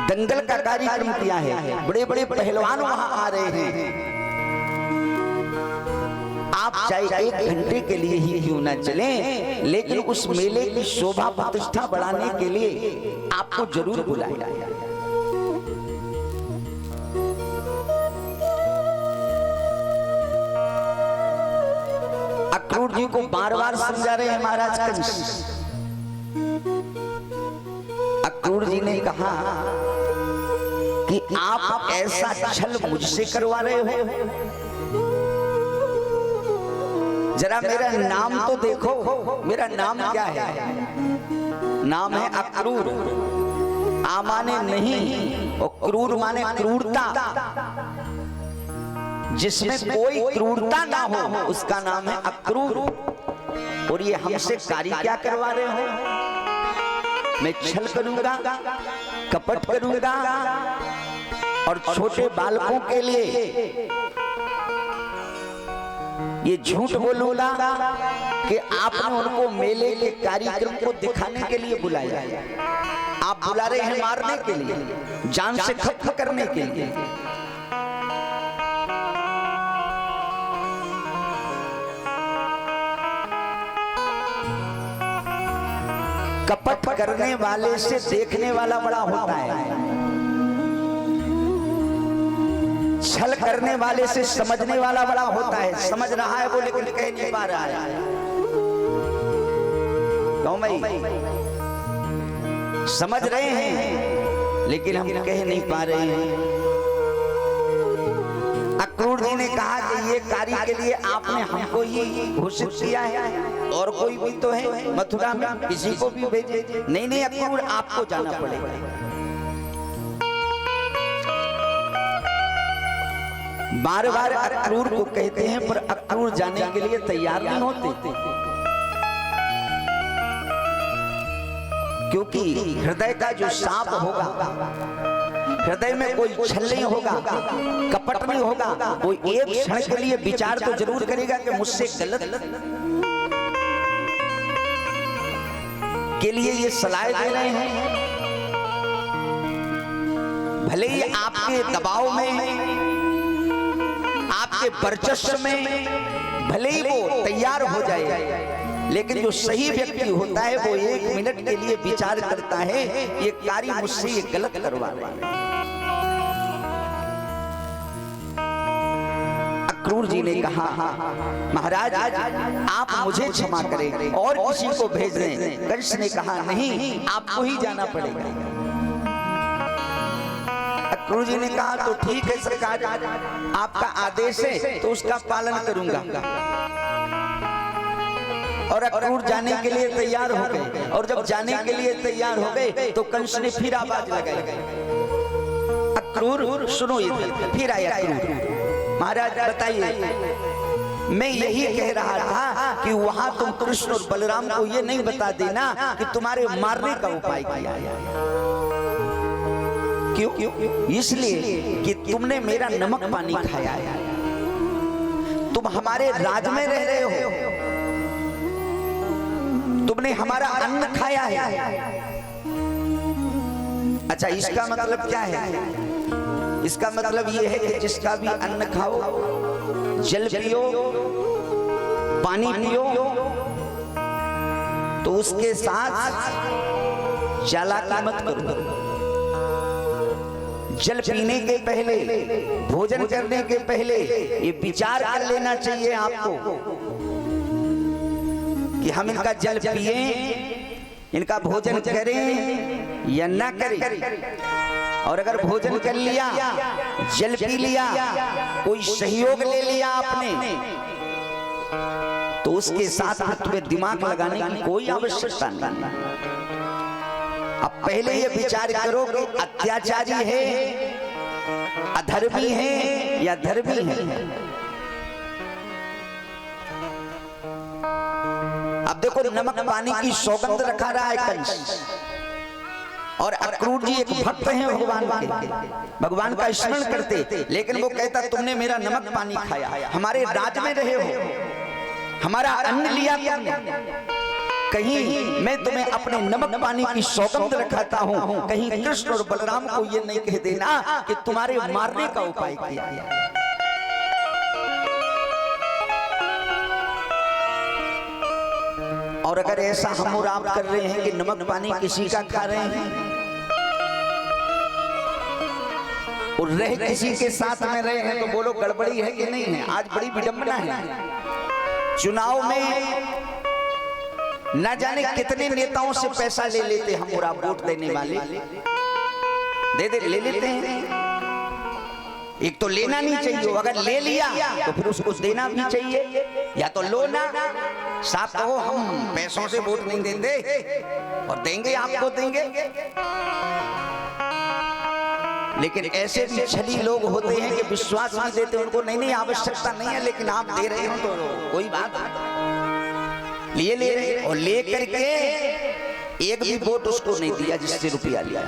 दंगल का कार्यक्रम किया है, बड़े बड़े पहलवान वहां आ रहे हैं। आप चाहे 1 घंटे के लिए ही क्यों न चलें, लेकिन उस मेले की शोभा प्रतिष्ठा बढ़ाने के लिए आपको जरूर बुलाया। अक्रूर जी को बार बार समझा रहे हैं महाराज कंस। अक्रूर जी ने कहा कि आप ऐसा छल मुझसे करवा रहे हो, जरा मेरा नाम तो देखो, मेरा नाम क्या है? नाम है अक्रूर। आ माने नहीं और क्रूर माने क्रूरता। जिसमें कोई क्रूरता ना हो उसका नाम है अक्रूर। और ये हमसे कार्य क्या करवा रहे हो? मैं छल करूंगा, कपट करूंगा और छोटे बालकों के लिए ये झूठ बोलूंगा कि आपने उनको मेले के कार्यक्रम को दिखाने के लिए बुलाया। आप बुला रहे हैं मारने के लिए, जान से खत्म करने के लिए। कपट करने वाले से देखने वाला बड़ा होता है, छल करने वाले से समझने वाला बड़ा होता है। समझ रहा है वो लेकिन कह नहीं पा रहा है। क्यों भाई? समझ रहे हैं लेकिन हम कह नहीं पा रहे हैं। अक्रूर जी ने कहा कि ये कार्य के लिए आपने हमको ही घोषित किया है, और कोई भी तो है मथुरा में, किसी को भी भेजे। नहीं नहीं अक्रूर, आपको जाना पड़ेगा। बार बार अक्रूर को कहते हैं पर अक्रूर जाने के लिए तैयार नहीं होते, क्योंकि हृदय का जो सांप होगा, हृदय में कोई छल नहीं होगा, कपट नहीं होगा। वो एक क्षण के लिए विचार तो जरूर करेगा कि मुझसे गलत के लिए ये सलाह दे रहे हैं। भले ही आपके दबाव में, आपके वर्चस्व में भले ही वो तैयार हो जाए, लेकिन जो सही व्यक्ति होता है वो एक मिनट के लिए विचार करता है ये कार्य मुझसे ये गलत करवा रहा है। अक्रूर जी ने कहा महाराज आप मुझे क्षमा करें और किसी को भेज दें। कंस ने कहा नहीं, आपको ही जाना पड़ेगा। अक्रूर जी ने कहा तो ठीक है सरकार, आपका आदेश है तो उसका पालन करूंगा। और अक्रूर जाने के लिए तैयार हो गए, और जब जाने के लिए तैयार हो गए तो कंस ने फिर आवाज लगाई, अक्रूर सुनो। ये फिर आया अक्रूर, महाराज बताइए। मैं यही कह रहा था कि वहां तुम कृष्ण और बलराम को ये नहीं बता देना कि तुम्हारे मारने का उपाय किया है। क्यों? इसलिए कि तुमने मेरा नमक पानी खाया है, तुम हमारे राज में रह रहे हो, तुमने हमारा अन्न खाया है। अच्छा, इसका मतलब क्या है? इसका मतलब ये है कि जिसका भी अन्न खाओ, जल पियो, पानी पियो, तो उसके साथ चालाकी मत करो। जल पीने के पहले, भोजन करने के पहले ये विचार कर लेना चाहिए आपको कि हम इनका जल पिए, इनका भोजन करें या ना करें। और अगर भोजन कर लिया, जल पी लिया, कोई सहयोग ले लिया आपने, तो उसके साथ तुम्हें दिमाग लगाने की कोई आवश्यकता नहीं। अब पहले ये विचार करो कि अत्याचारी है, अधर्मी है या धर्मी है। अब देखो, नमक पानी की सौगंध रखा रहा है कंस, और अक्रूर जी एक भक्त हैं भगवान के, भगवान का स्मरण करते, लेकिन वो कहता तुमने मेरा नमक पानी खाया, हमारे राज में रहे हो, हमारा अन्न लिया तुमने, कहीं मैं तुम्हें अपने नमक पानी की सौगंध रखाता हूं, कहीं कृष्ण और बलराम को ये नहीं कह देना कि तुम्हारे मारने का उपाय किया है। और अगर ऐसा हम और आप कर रहे हैं कि नमक पानी किसी का खा रहे हैं और रह किसी के साथ में रहे हैं, तो बोलो गड़बड़ी है कि नहीं है? आज बड़ी विडंबना है। चुनाव में न जाने कितने नेताओं से पैसा ले लेते हम, और आप वोट देने वाले ले लेते हैं। एक तो लेना नहीं चाहिए, अगर ले लिया तो फिर उसको देना भी चाहिए, या तो लो ना। साथ कहो हम पैसों से वोट नहीं देंगे और देंगे आपको देंगे। लेकिन ऐसे भी छली लोग होते हैं कि विश्वास नहीं देते उनको, नहीं आवश्यकता नहीं है, लेकिन आप दे रहे हो तो कोई बात लिए ले रहे, और ले करके एक भी वोट उसको नहीं दिया जिससे रुपया लिया,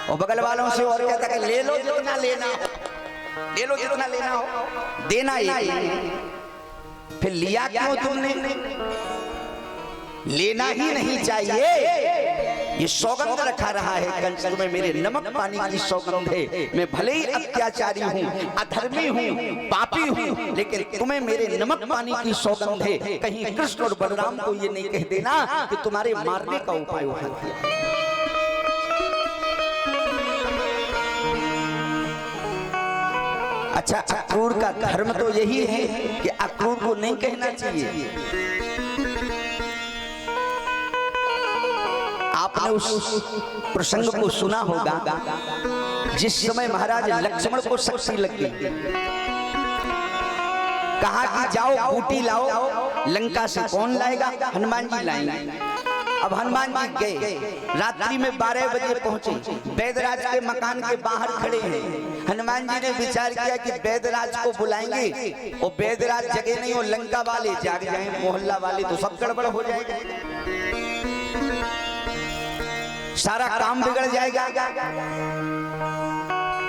और बगल वालों से और कहता है ले लो जितना लेना हो, ले लो जितना लेना हो, देना एक। फिर लिया क्यों तुमने? लेना ही नहीं चाहिए। ये सौगंध रखा रहा है कंस में, मेरे नमक पानी की सौगंध है। मैं भले ही अत्याचारी हूँ, अधर्मी हूँ, पापी हूँ, लेकिन तुम्हें मेरे नमक पानी की सौगंध है। कहीं कृष्ण और बलराम को ये नहीं कह देना कि तुम्हारे मारने का उपाय उठा दिया। अच्छा, अक्रूर का धर्म तो यही है कि अक्रूर को नहीं कहना चाहिए। आपने उस प्रसंग को सुना होगा जिस समय महाराज लक्ष्मण को शक्ति लग गई, कहा कि जाओ बूटी लाओ, लंका से कौन लाएगा? हनुमान जी लाएंगे। अब हनुमान जी गए, रात्रि में 12 बजे पहुंचे, वैदराज के मकान के बाहर खड़े हैं। हनुमान जी ने विचार किया कि वैदराज को बुलाएंगे, और वैदराज जगे नहीं, और लंका वाले जाग जाएं, मोहल्ला वाले तो सब गड़बड़ हो जाएगा, सारा काम बिगड़ जाएगा।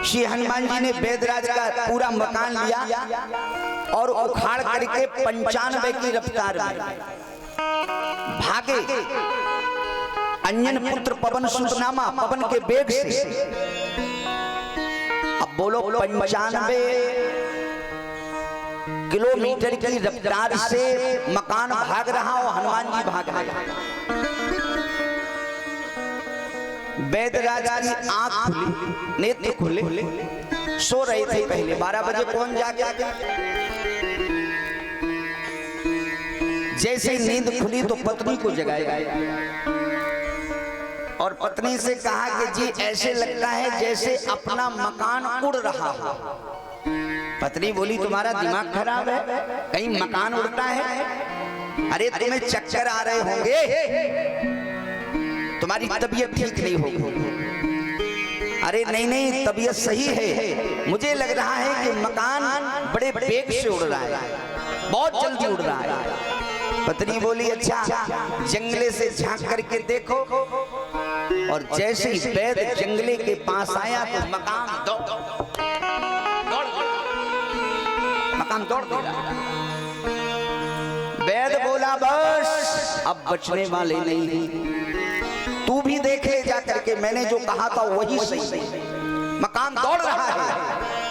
श्री हनुमान जी ने वैदराज का पूरा मकान लिया और उखाड़ करके 95 की रफ्तार में भागे। अंजन पुत्र पवन सुत नामा, पवन के वेग से। अब बोलो 95 किलोमीटर की रफ्तार से मकान भाग रहा और हनुमान जी भाग रहे। वैदराज की आंख खुली, नेत्र खुले, सो रहे थे पहले 12 बजे कौन जागे? जैसे नींद खुली तो पत्नी को जगाया और पत्नी से कहा कि जी ऐसे लगता है जैसे अपना मकान उड़ रहा हो। पत्नी बोली तुम्हारा दिमाग खराब है, कहीं मकान उड़ता है? अरे तुम्हें चक्कर आ रहे होंगे, तुम्हारी तबीयत ठीक नहीं होगी। अरे नहीं, तबीयत सही है, मुझे लग रहा है कि मकान बड़े वेग से उड़ रहा है, बहुत जल्दी उड़ रहा है। पत्नी बोली अच्छा, जंगले से झांक करके देखो। और जैसे ही वैद जंगले के पास आया तो मकान दौड़ दौड़ा। वैद बोला बस अब बचने वाले नहीं, तू भी देख ले जा करके, मैंने जो कहा था वही सही, मकान दौड़ रहा है।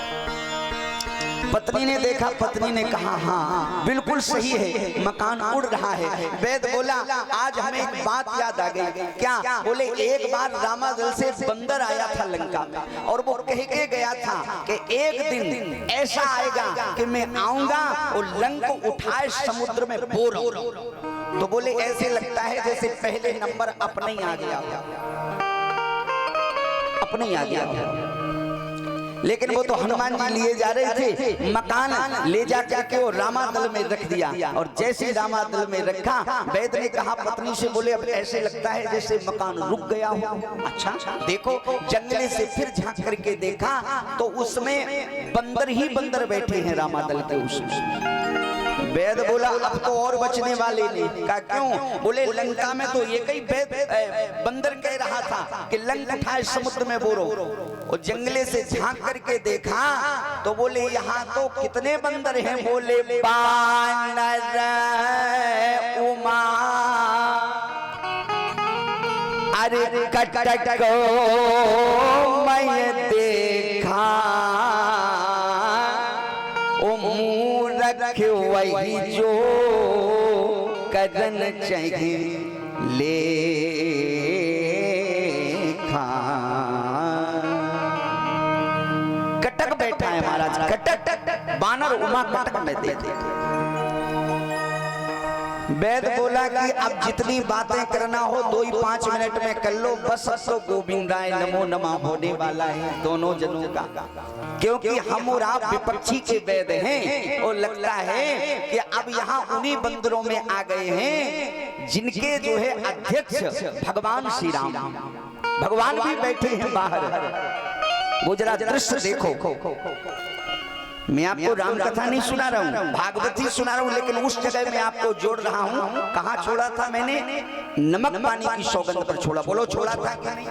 पत्नी ने देखा, पत्नी ने कहा हाँ बिल्कुल सही है, मकान उड़ रहा है। वैद बोला आज हमें एक बात याद आ गई। क्या? बोले एक बार रामादल से बंदर आया था लंका में, और वो कह के गया था कि एक दिन ऐसा आएगा कि मैं आऊंगा और लंका को उठाए समुद्र में बोरूं। तो बोले ऐसे लगता है जैसे पहले नंबर अपने ही आ गया, अपने ही आ गया। लेकिन वो तो हनुमान जी लिए जा रहे थे, मकान ले जा करके वो रामादल में रख दिया। और जैसे रामादल में रखा, वैद ने कहा पत्नी से, बोले अब ऐसे लगता है जैसे मकान रुक गया हो। अच्छा देखो, जंगले से फिर झांक करके देखा तो उसमें बंदर ही बंदर बैठे हैं रामादल के उसमें। वैद बोला अब तो और बचने वाले नहीं। कहा क्यों? बोले लंका में तो ये कई बंदर कह रहा था कि लंका उठाए समुद्र में बोरो, और जंगले से झांक करके देखा तो बोले यहाँ तो कितने बंदर हैं? बोले बानर उमा, अरे कट को मैं देखा, ओ मुंह रखे वही जो करन चाहिए ले खा। कटक बैठा है महाराज, कटक बानर उमा कटक में देखे। वैद बोला कि अब जितनी बातें करना हो 2 ही 5 मिनट में कर लो, बस अब तो गोविंदाय नमो नमः होने वाला है दोनों जनों का। क्योंकि हम और आप विपक्षी के वैद हैं और लगता है कि अब यहाँ उन्हीं बंदरों में आ गए हैं जिनके जो है अध्यक्ष भगवान श्री राम, भगवान भी बैठे हैं बाहर। वो जरा दृश्य देखो, मैं आपको राम कथा नहीं सुना रहा हूँ, भागवत ही सुना रहा हूँ, लेकिन उस जगह में आपको जोड़ रहा हूँ। कहाँ छोड़ा था मैंने? नमक पानी की सौगंध पर छोड़ा। बोलो छोड़ा था क्या नहीं?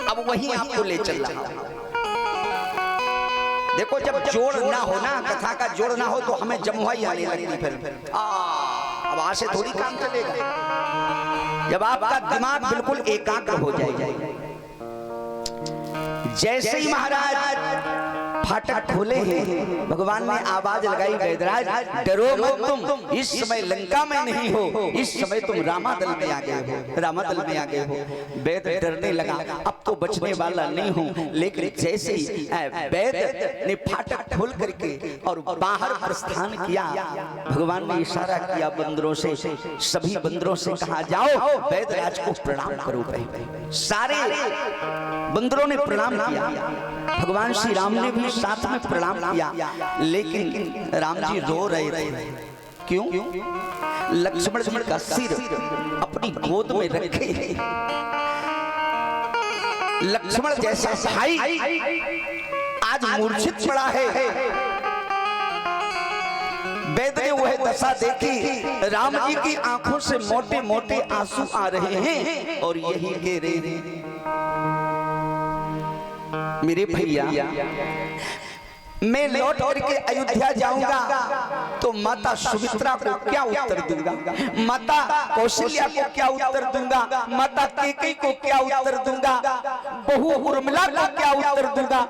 अब वहीं आपको ले चल रहा हूँ। देखो जब जोड़ ना हो ना, कथा का जोड़ ना हो तो हमें जमुआई आने लगती फिर अब आज से थोड़ी काम चलेगा। जब आपका दिमाग बिल्कुल एकाग्र हो जाएगा। जैसे ही महाराज फाटक खोले हैं, भगवान ने आवाज लगाई, वैदराज डरो मत तुम, इस समय लंका में नहीं हो, इस समय तुम रामादल में आ गए हो, रामादल में आ गए हो। वैद डरने लगा, अब तो बचने वाला नहीं हूँ। लेकिन जैसे ही वैद ने फाटक खोल करके और बाहर प्रस्थान किया, भगवान ने इशारा किया बंदरों से, सभी बंदरों से कहा जाओ वैदराज को प्रणाम करो। सारे बंदरों ने प्रणाम किया, भगवान श्री राम ने भी साथ में प्रणाम किया। लेकिन राम जी रो रहे थे। क्यों? लक्ष्मण जी का सिर अपनी गोद में रखे, लक्ष्मण जैसा भाई आज मूर्छित पड़ा है। वैद ने वह दशा देखी, राम जी की आंखों से मोटे मोटे आंसू आ रहे हैं और यही कह रहे हैं, मेरे भैया मैं लौट करके अयोध्या जाऊंगा तो माता सुमित्रा को क्या उत्तर दूंगा, माता कौशल्या को क्या उत्तर दूंगा, माता कैकेयी को क्या उत्तर दूंगा, बहू उर्मिला को क्या उत्तर दूंगा।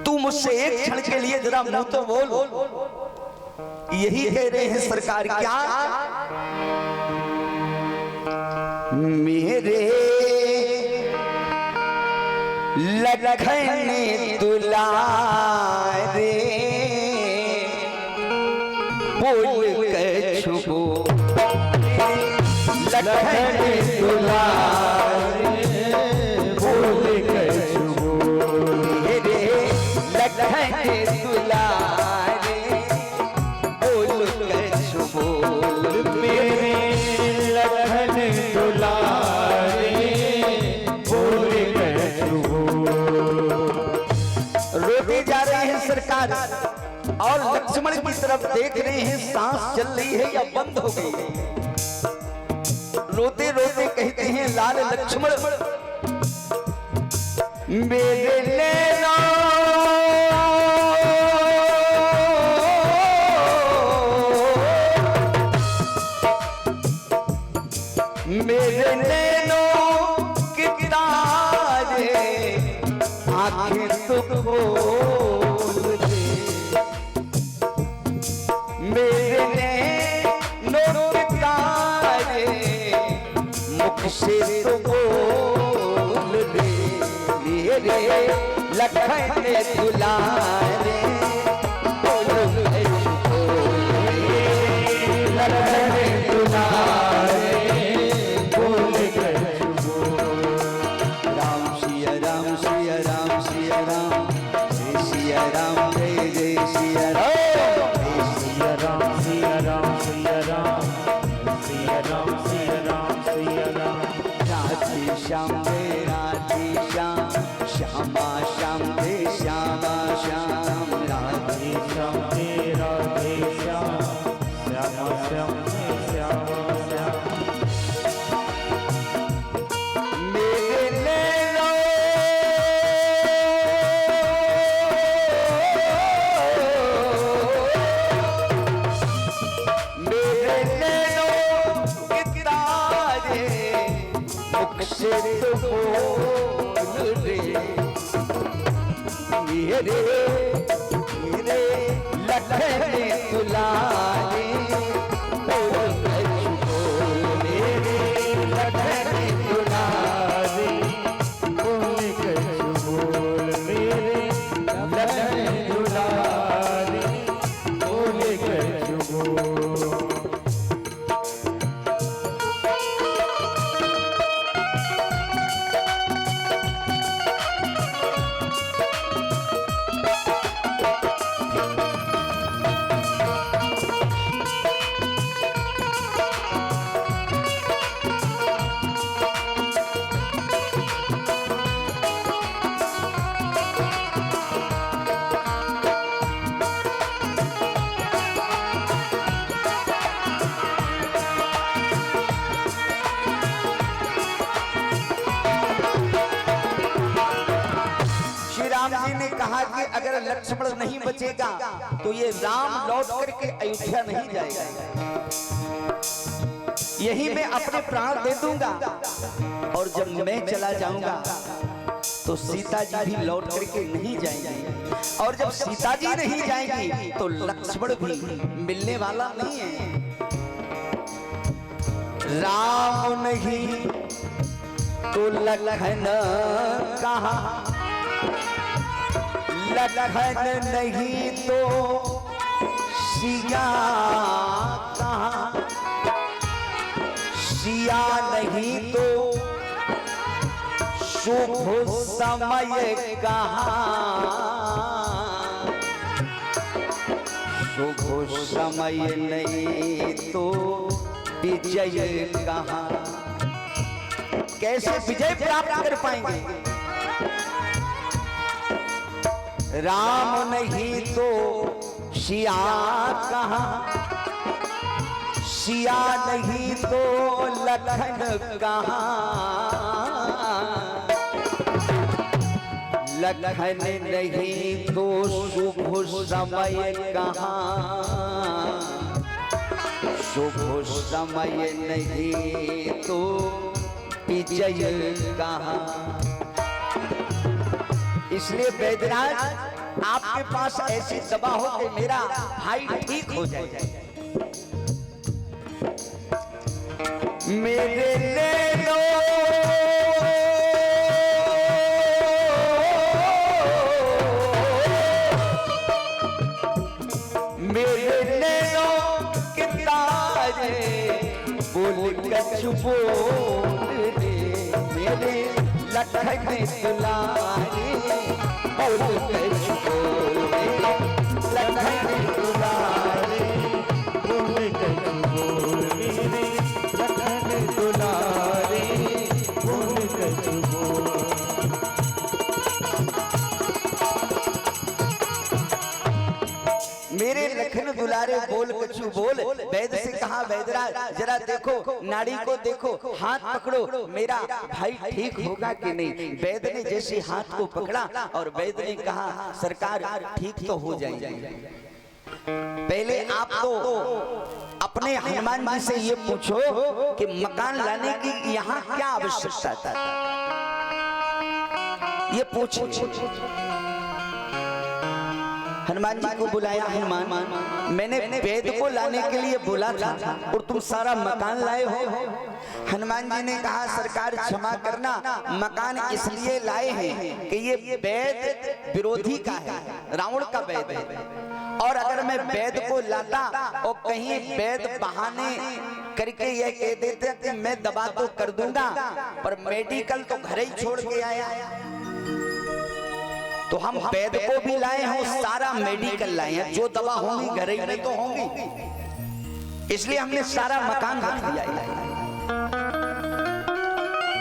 तू मुझसे एक क्षण के लिए जरा मुंह तो बोल। यही कह रहे हैं सरकार, क्या मेरे लखन दुलारे बोल कछुओ, लखन दुलारे बोल कछुओ, मेरे लखन दुलारे बोल कछुओ, मेरे लखन दुलारे बोल कछुओ। रोते जा रहे हैं सरकार और लक्ष्मण की तरफ देख रहे हैं, सांस चल रही है या बंद हो गई है। रोते रोते कहते हैं, लाल लक्ष्मण मेरे नैना मेरे नैनों के तारे आंखें तो खोल दे, मेरे नैनों के तारे मुख से तो बोल दे, मेरे लखन दुलारे बोल कछुओ, लखन दुलारे बोल कछुओ। राम सिया राम सिया राम सिया राम, जय सिया राम जय जय सिया राम, सिया राम सिया राम सिया राम, सिया राम सिया राम सिया राम। राधे श्याम जय राधे श्याम, श्यामा श्याम जय श्यामा श्याम, राधे श्याम जय राधे श्याम, श्यामा श्याम जय श्यामा श्याम। मेरे नैनों मेरे नैनों के तारे मुख से तो बोल रे, मेरे लखन दुलारे बोल कछुओ, मेरे लखन दुलारे बोल कछुओ, मेरे लखन दुलारे बोल कछुओ। लक्ष्मण नहीं बचेगा तो ये राम लौट करके अयोध्या नहीं जाएगा। यही मैं अपने प्राण दे दूंगा और जब मैं चला जाऊंगा तो सीता जी भी लौट करके नहीं जाएंगी, और जब सीता जी नहीं जाएंगी तो लक्ष्मण भी मिलने वाला नहीं है। राम नहीं तो लखन कहाँ, लखन नहीं तो सिया कहाँ, सिया नहीं तो शुभ समय कहाँ, शुभ समय नहीं तो विजय कहाँ। कैसे विजय प्राप्त कर पाएंगे? राम नहीं तो सिया कहाँ, सिया नहीं तो लखन कहाँ, लखन नहीं तो शुभ समय कहाँ, शुभ समय नहीं तो विजय कहाँ। इसलिए वैद्यनाथ आपके पास ऐसी दवा हो कि मेरा भाई ठीक हो जाए। मेरे ले लो मेरे ले लो कितारे बोल कछु बोल रे, मेरे लखन दुलारे बोल कछु बोल रे, लखन दुलारे बोल कछु बोल मेरे लखन दुलारे बोल कछु बोल। मेरे लखन दुलारे बोल कछु बोल। वैद्य से कहा वैद्यराज जरा देखो, नाड़ी को देखो, हाथ पकड़ो, मेरा भाई ठीक होगा कि नहीं। वैद्य ने जैसे हाथ को पकड़ा और वैद्य ने कहा सरकार ठीक तो हो जाएगी, पहले आप तो अपने हनुमान जी से ये पूछो कि मकान लाने की यहाँ क्या आवश्यकता था, ये पूछो। हनुमान जी को बुलाया। हनुमान मैंने वेद को लाने के लिए बोला था और तुम सारा मकान लाए हो। हनुमान जी ने कहा सरकार क्षमा करना, मकान इसलिए लाए हैं कि ये वेद विरोधी का है, रावण का वेद है, और अगर मैं वेद को लाता और कहीं वेद बहाने करके ये कह देते कि मैं दवा तो कर दूंगा पर मेडिकल तो घर ही छोड़ के आया, तो हम वेद को भी लाए हैं, सारा मेडिकल लाए हैं, जो दवा होंगी घर ही में तो होंगी, इसलिए हमने सारा मकान रख दिया है।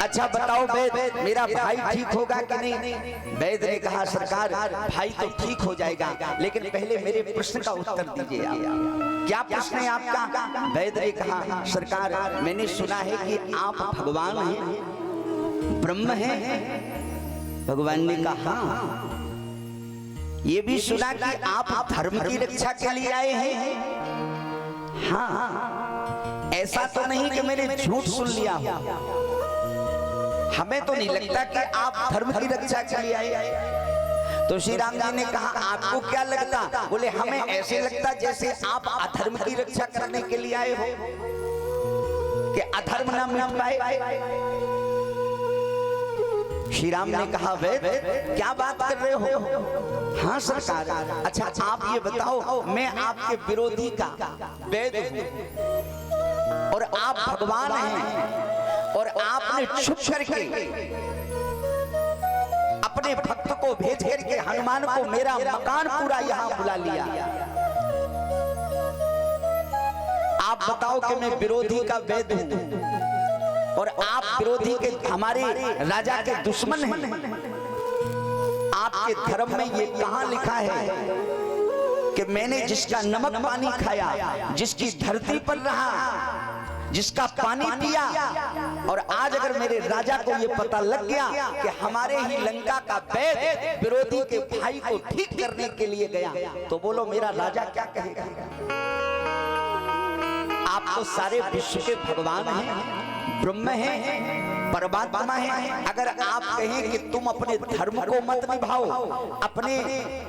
अच्छा बताओ वैद मेरा भाई ठीक होगा कि नहीं। वैद ने कहा सरकार भाई तो ठीक हो जाएगा, लेकिन पहले मेरे प्रश्न का उत्तर दीजिए आप। क्या प्रश्न है आपका? वैद ने कहा सरकार मैंने सुना है कि आप भगवान हैं, ब्रह्म हैं। भगवान ने कहा ये भी सुना कि आप धर्म की रक्षा के लिए आए हैं। हाँ, ऐसा तो नहीं कि मैंने झूठ सुन लिया हो, हमें तो नहीं लगता कि आप धर्म की रक्षा के लिए आए। तो श्री राम जी ने कहा आपको क्या लगता? बोले हमें ऐसे लगता जैसे आप अधर्म की रक्षा करने के लिए आए हो, कि अधर्म ना मिट पाए। श्री राम ने कहा वैद क्या बात कर रहे हो? हाँ सरकार। अच्छा आप ये बताओ मैं आपके विरोधी का वैद हूं और आप भगवान हैं, और आपने छुप करके अपने भक्त को भेज करके हनुमान को मेरा मकान पूरा यहाँ बुला लिया। आप बताओ कि मैं विरोधी का वैद हूं और आप विरोधी के हमारे राजा के दुश्मन हैं। आपके धर्म में ये कहां लिखा है कि मैंने जिसका नमक पानी खाया, जिसकी धरती पर रहा, जिसका पानी पिया, और आज अगर मेरे राजा को ये पता लग गया कि हमारे ही लंका का वैद्य विरोधी के भाई को ठीक करने के लिए गया, तो बोलो मेरा राजा क्या कहेगा? आप तो सारे विश्व के भगवान हैं, ब्रह्म हैं, परमात्मा हैं। अगर आप कहें कि तुम अपने धर्म को मत निभाओ, अपने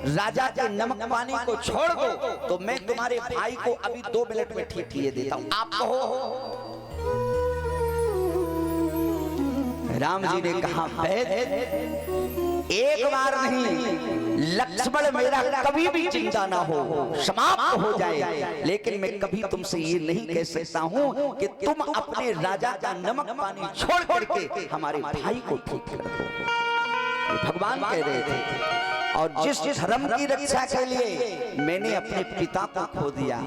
राजा के नमक पानी को छोड़ दो, तो मैं तुम्हारे भाई को अभी 2 मिनट में ठीक किए देता हूं। आप कहो। राम जी ने कहा एक बार नहीं, लक्ष्मण मेरा कभी भी चिंता ना हो, समाप्त हो जाए, लेकिन मैं कभी तुमसे ये नहीं कह सकता हूं कि तुम अपने राजा का नमक पानी छोड़ करके हमारे भाई को ठीक कर दो। ये भगवान कह रहे थे। और जिस धर्म की रक्षा के लिए मैंने अपने पिता को खो दिया,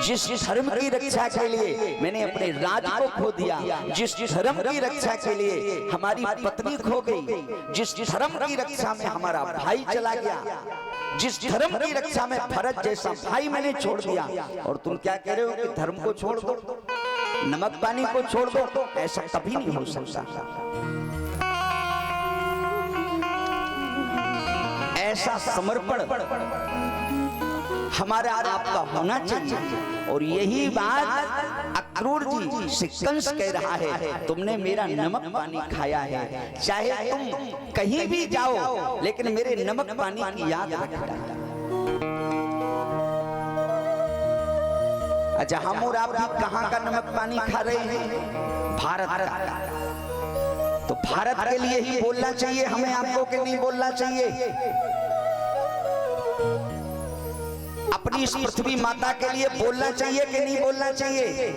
जिस धर्म की रक्षा के लिए मैंने अपने राज को खो दिया, जिस धर्म की रक्षा के लिए हमारी पत्नी खो गई, जिस धर्म की रक्षा में हमारा भाई चला गया, जिस धर्म की रक्षा में भरत जैसा भाई मैंने छोड़ दिया, और तुम क्या कह रहे हो कि धर्म को छोड़ दो, नमक पानी को छोड़ दो? ऐसा कभी नहीं हो सकता। ऐसा समर्पण हमारा आपका होना चाहिए। और यही बात अक्रूर जी से कंस कह रहा है, तुमने मेरा नमक पानी खाया है, चाहे तुम कहीं भी जाओ लेकिन मेरे नमक पानी की याद रखना। अच्छा, हम और आप भी कहां का नमक पानी खा रहे हैं? भारत का। तो भारत के लिए ही बोलना चाहिए हमें, आपको के नहीं बोलना चाहिए। अपनी इस पृथ्वी माता के लिए बोलना चाहिए कि नहीं बोलना चाहिए?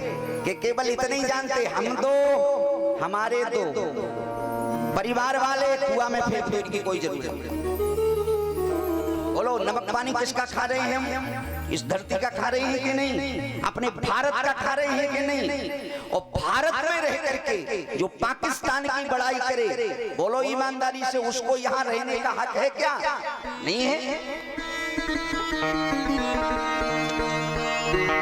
कि केवल इतने ही जानते, हम दो, हमारे दो, परिवार वाले कुआं में फेंक की कोई जरूरत नहीं। बोलो, नमक पानी किसका खा रहे हैं हम? इस धरती का खा रहे हैं कि नहीं? अपने भारत का खा रहे हैं कि नहीं? और भारत में रह करके जो पाकिस्तान की बड़ाई करे, बोलो ईमानदारी से, उसको यहाँ रहने का हक है क्या? नहीं है।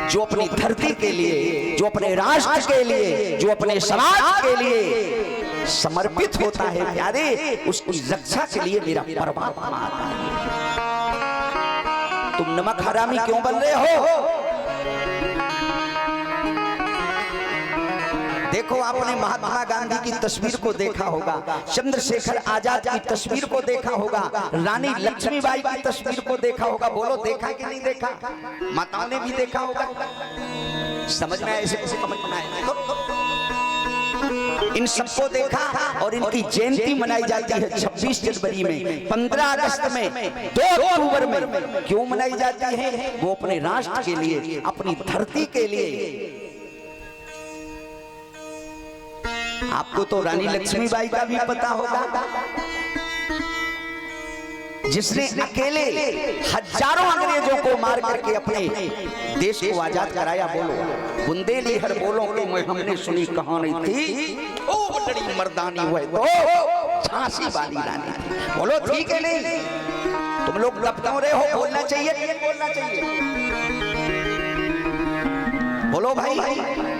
जो अपनी धरती के लिए, जो अपने राष्ट्र के लिए, जो अपने समाज के लिए समर्पित होता है प्यारे, उसकी रक्षा के लिए मेरा परमात्मा आता है। तुम नमक हरामी क्यों बन रहे हो? देखो, आपने महात्मा गांधी की तस्वीर को देखा होगा, चंद्रशेखर आजाद की तस्वीर को देखा होगा, रानी लक्ष्मीबाई की तस्वीर को देखा होगा। बोलो, देखा कि नहीं देखा? माताओं ने भी देखा होगा। समझ में ऐसे समझना है। इन सबको देखा, और इनकी जयंती मनाई जाती है 26 जनवरी में, 15 अगस्त में, 2 अक्टूबर में। क्यों मनाई जाती है? वो अपने राष्ट्र के लिए, अपनी धरती के लिए। आपको तो रानी लक्ष्मीबाई का भी पता होगा, जिसने अकेले हजारों अंग्रेजों को मार करके अपने देश को आजाद कराया। बोलो, बुंदेली हर बोलों को मैं हमने सुनी कहानी थी, ओ बड़ी मर्दानी हुए तो झांसी वाली रानी थी। बोलो, ठीक है नहीं? तुम लोग दब क्यों रहे हो? बोलना चाहिए कि नहीं बोलना चाहिए? बोलो भाई,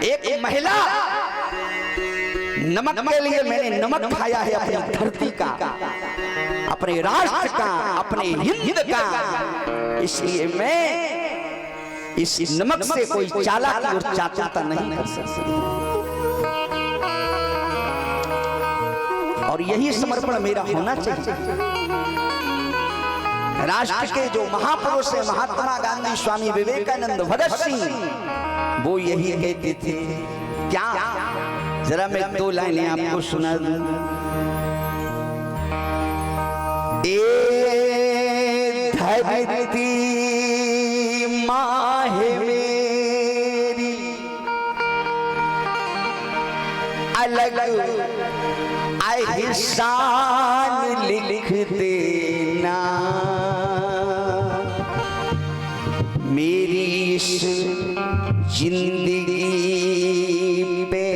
एक महिला नमक के लिए, मैंने नमक खाया है अपनी धरती का, अपने राष्ट्र का, अपने हिंद का, इसलिए मैं इस नमक से कोई चालाकी और चातुरता नहीं कर सकती। और यही समर्पण मेरा होना चाहिए। राष्ट्र के जो महापुरुष हैं, महात्मा गांधी, स्वामी विवेकानंद, भगत सिंह, वो यही कहते थे। क्या? जरा मैं 2 लाइनें आपको सुना दूं। ए धरती माँ है मेरी, अलग एहसान लिख देना, मेरी इस जिंदगी पे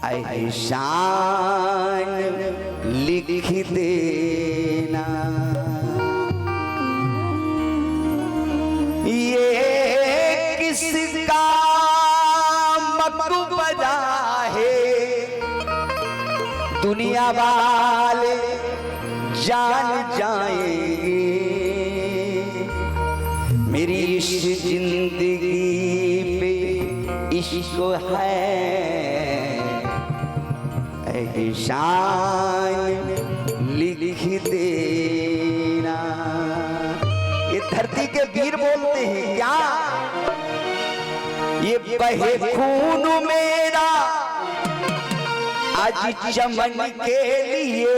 एहसान लिख देना। ये किसका दुनिया वाले जान जाएंगे मेरी इस जिंदगी पे इश्क है एहसान लिख देना। ये धरती के वीर बोलते हैं क्या, ये बहे खून मेरा आज चमन के लिए,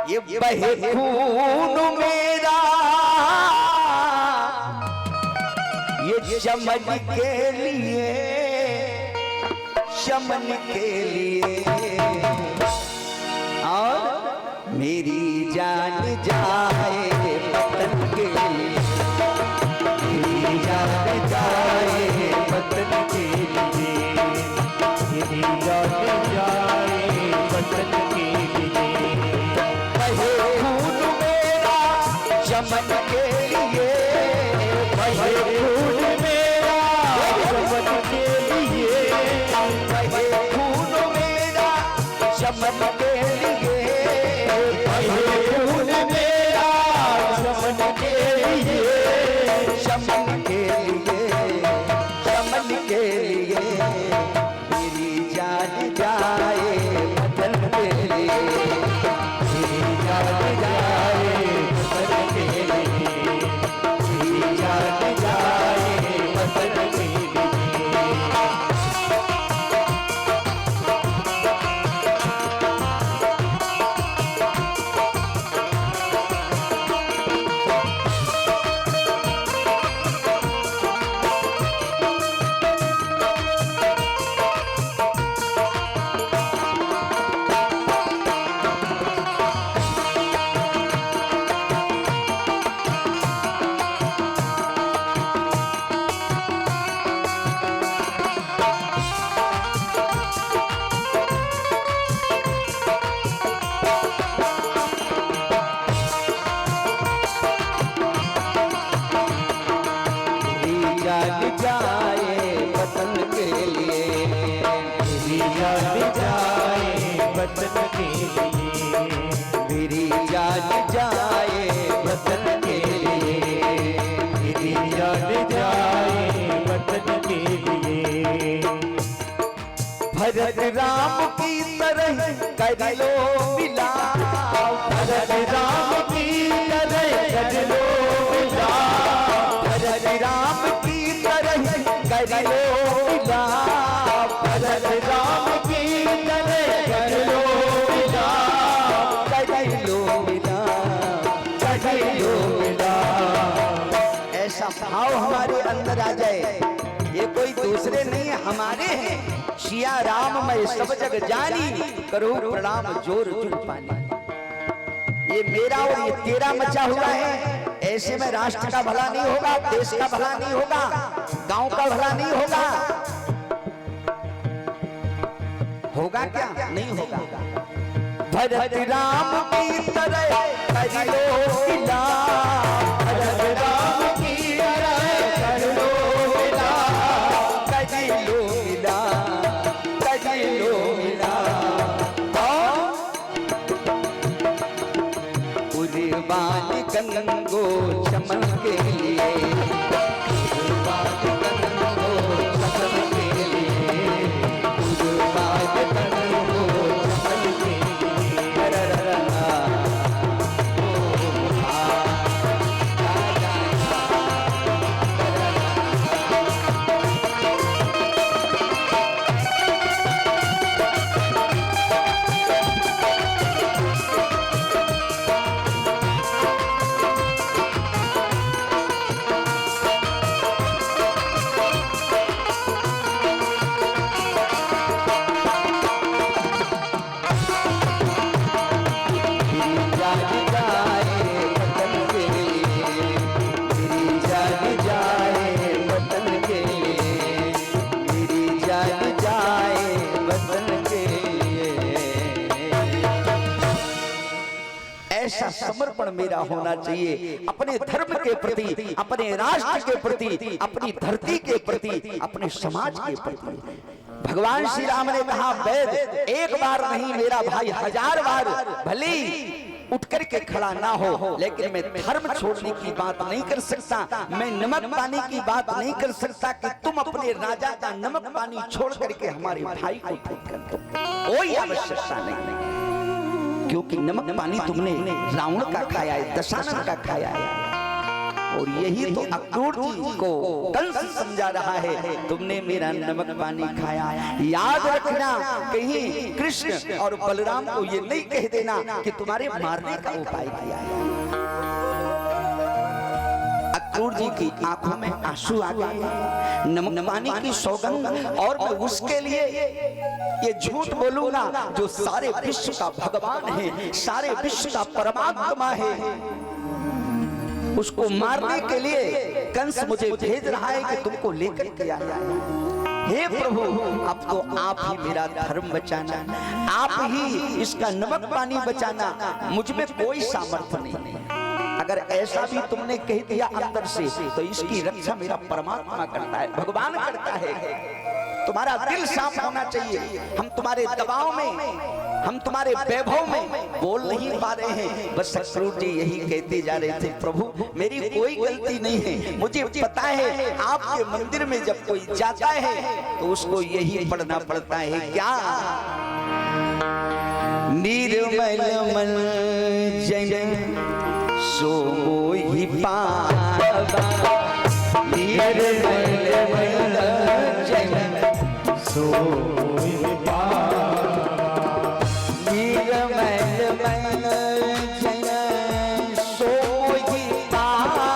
ये बहे खून मेरा ये चमन के लिए, चमन के लिए। और मेरी जान जाए वतन के लिए, मेरी जान जाए वतन के लिए, मेरी जान जाए वतन के लिए। बहे खून मेरा चमन के लिए, बहे खून मेरा चमन के लिए, बहे खून मेरा चमन के लिए, बहे खून मेरा चमन के लिए, चमन के लिए, चमन के लिए। मेरी जान जाए वतन के लिए, मेरी जान जाए वतन के लिए, मेरी जान जाए वतन के लिए। मेरी जान जाए वतन के लिए, मेरी जान जाए वतन के लिए, मेरी जान जाए वतन के लिए, मेरी जान जाए वतन के लिए। भरत राम की तरह कर लो मिलाप, भरत राम की तरह कर लो मिलाप, भरत राम की तरह कर लो मिलाप, भरत राम की तरह कर लो मिलाप, कर लो मिलाप, कर लो मिलाप। ऐसा भाव हमारे अंदर आ जाए, ये कोई दूसरे नहीं हमारे हैं। सिया राम मैं सब जग जानी, करो प्रणाम जोर जुल पानी। ये मेरा और ये तेरा मचा हुआ है, ऐसे में राष्ट्र का भला नहीं होगा, देश का भला नहीं होगा, गांव का भला नहीं होगा। होगा क्या? नहीं होगा। भरत राम की तरह कर लो मिलाप, भरत राम की तरह कर लो मिलाप, कर लो मिलाप, कर लो मिलाप। कुर्बान गंगो चमन के लिए, कुर्बान गंगो चमन के लिए, कुर्बान गंगो चमन के लिए। मेरा होना चाहिए, अपने धर्म के प्रति, अपने राष्ट्र के प्रति, अपनी धरती के प्रति, अपने समाज के प्रति। भगवान श्री राम ने कहा वैद एक बार नहीं मेरा भाई 1000 बार भले उठ करके खड़ा ना हो, लेकिन मैं धर्म छोड़ने की बात नहीं कर सकता, मैं नमक पानी की बात नहीं कर सकता कि तुम अपने राजा का नमक पानी छोड़ करके हमारे भाई को ठीक कर दो। कोई आवश्यकता नहीं, क्योंकि नमक पानी तुमने रावण का खाया है, दशानन का खाया है। और यही तो अक्रूर जी को कंस समझा रहा है, तुमने मेरा नमक पानी खाया। याद रखना कहीं कृष्ण और बलराम को ये नहीं कह देना कि तुम्हारे मारने का उपाय किया है। अक्रूर जी की आंखों में आंसू आ गए, नमक पानी की सौगंध, और मैं उसके लिए ये झूठ बोलूंगा जो सारे विश्व का भगवान है, सारे विश्व का परमात्मा है, उसको मारने के लिए कंस मुझे भेज रहा है कि तुमको लेकर के आया है। हे प्रभु, अब तो आप ही मेरा धर्म बचाना, आप ही इसका नमक पानी बचाना, मुझ में कोई सामर्थ्य नहीं। अगर ऐसा भी तुमने कह दिया अंदर से, तो इसकी रक्षा मेरा परमात्मा करता है, भगवान करता है। तुम्हारा दिल साफ होना चाहिए। हम तुम्हारे दबाव में, हम तुम्हारे वैभव में बोल नहीं पा रहे हैं। बस अक्रूर जी यही कहते जा रहे थे, प्रभु मेरी कोई गलती नहीं है, मुझे पता है आपके मंदिर में जब कोई जाता है तो उसको यही पढ़ना पड़ता है, क्या निर्मल मन जन सो मोहि पावा, निर्मल मन जन सो मोहि पावा, निर्मल मन जन सो मोहि पावा,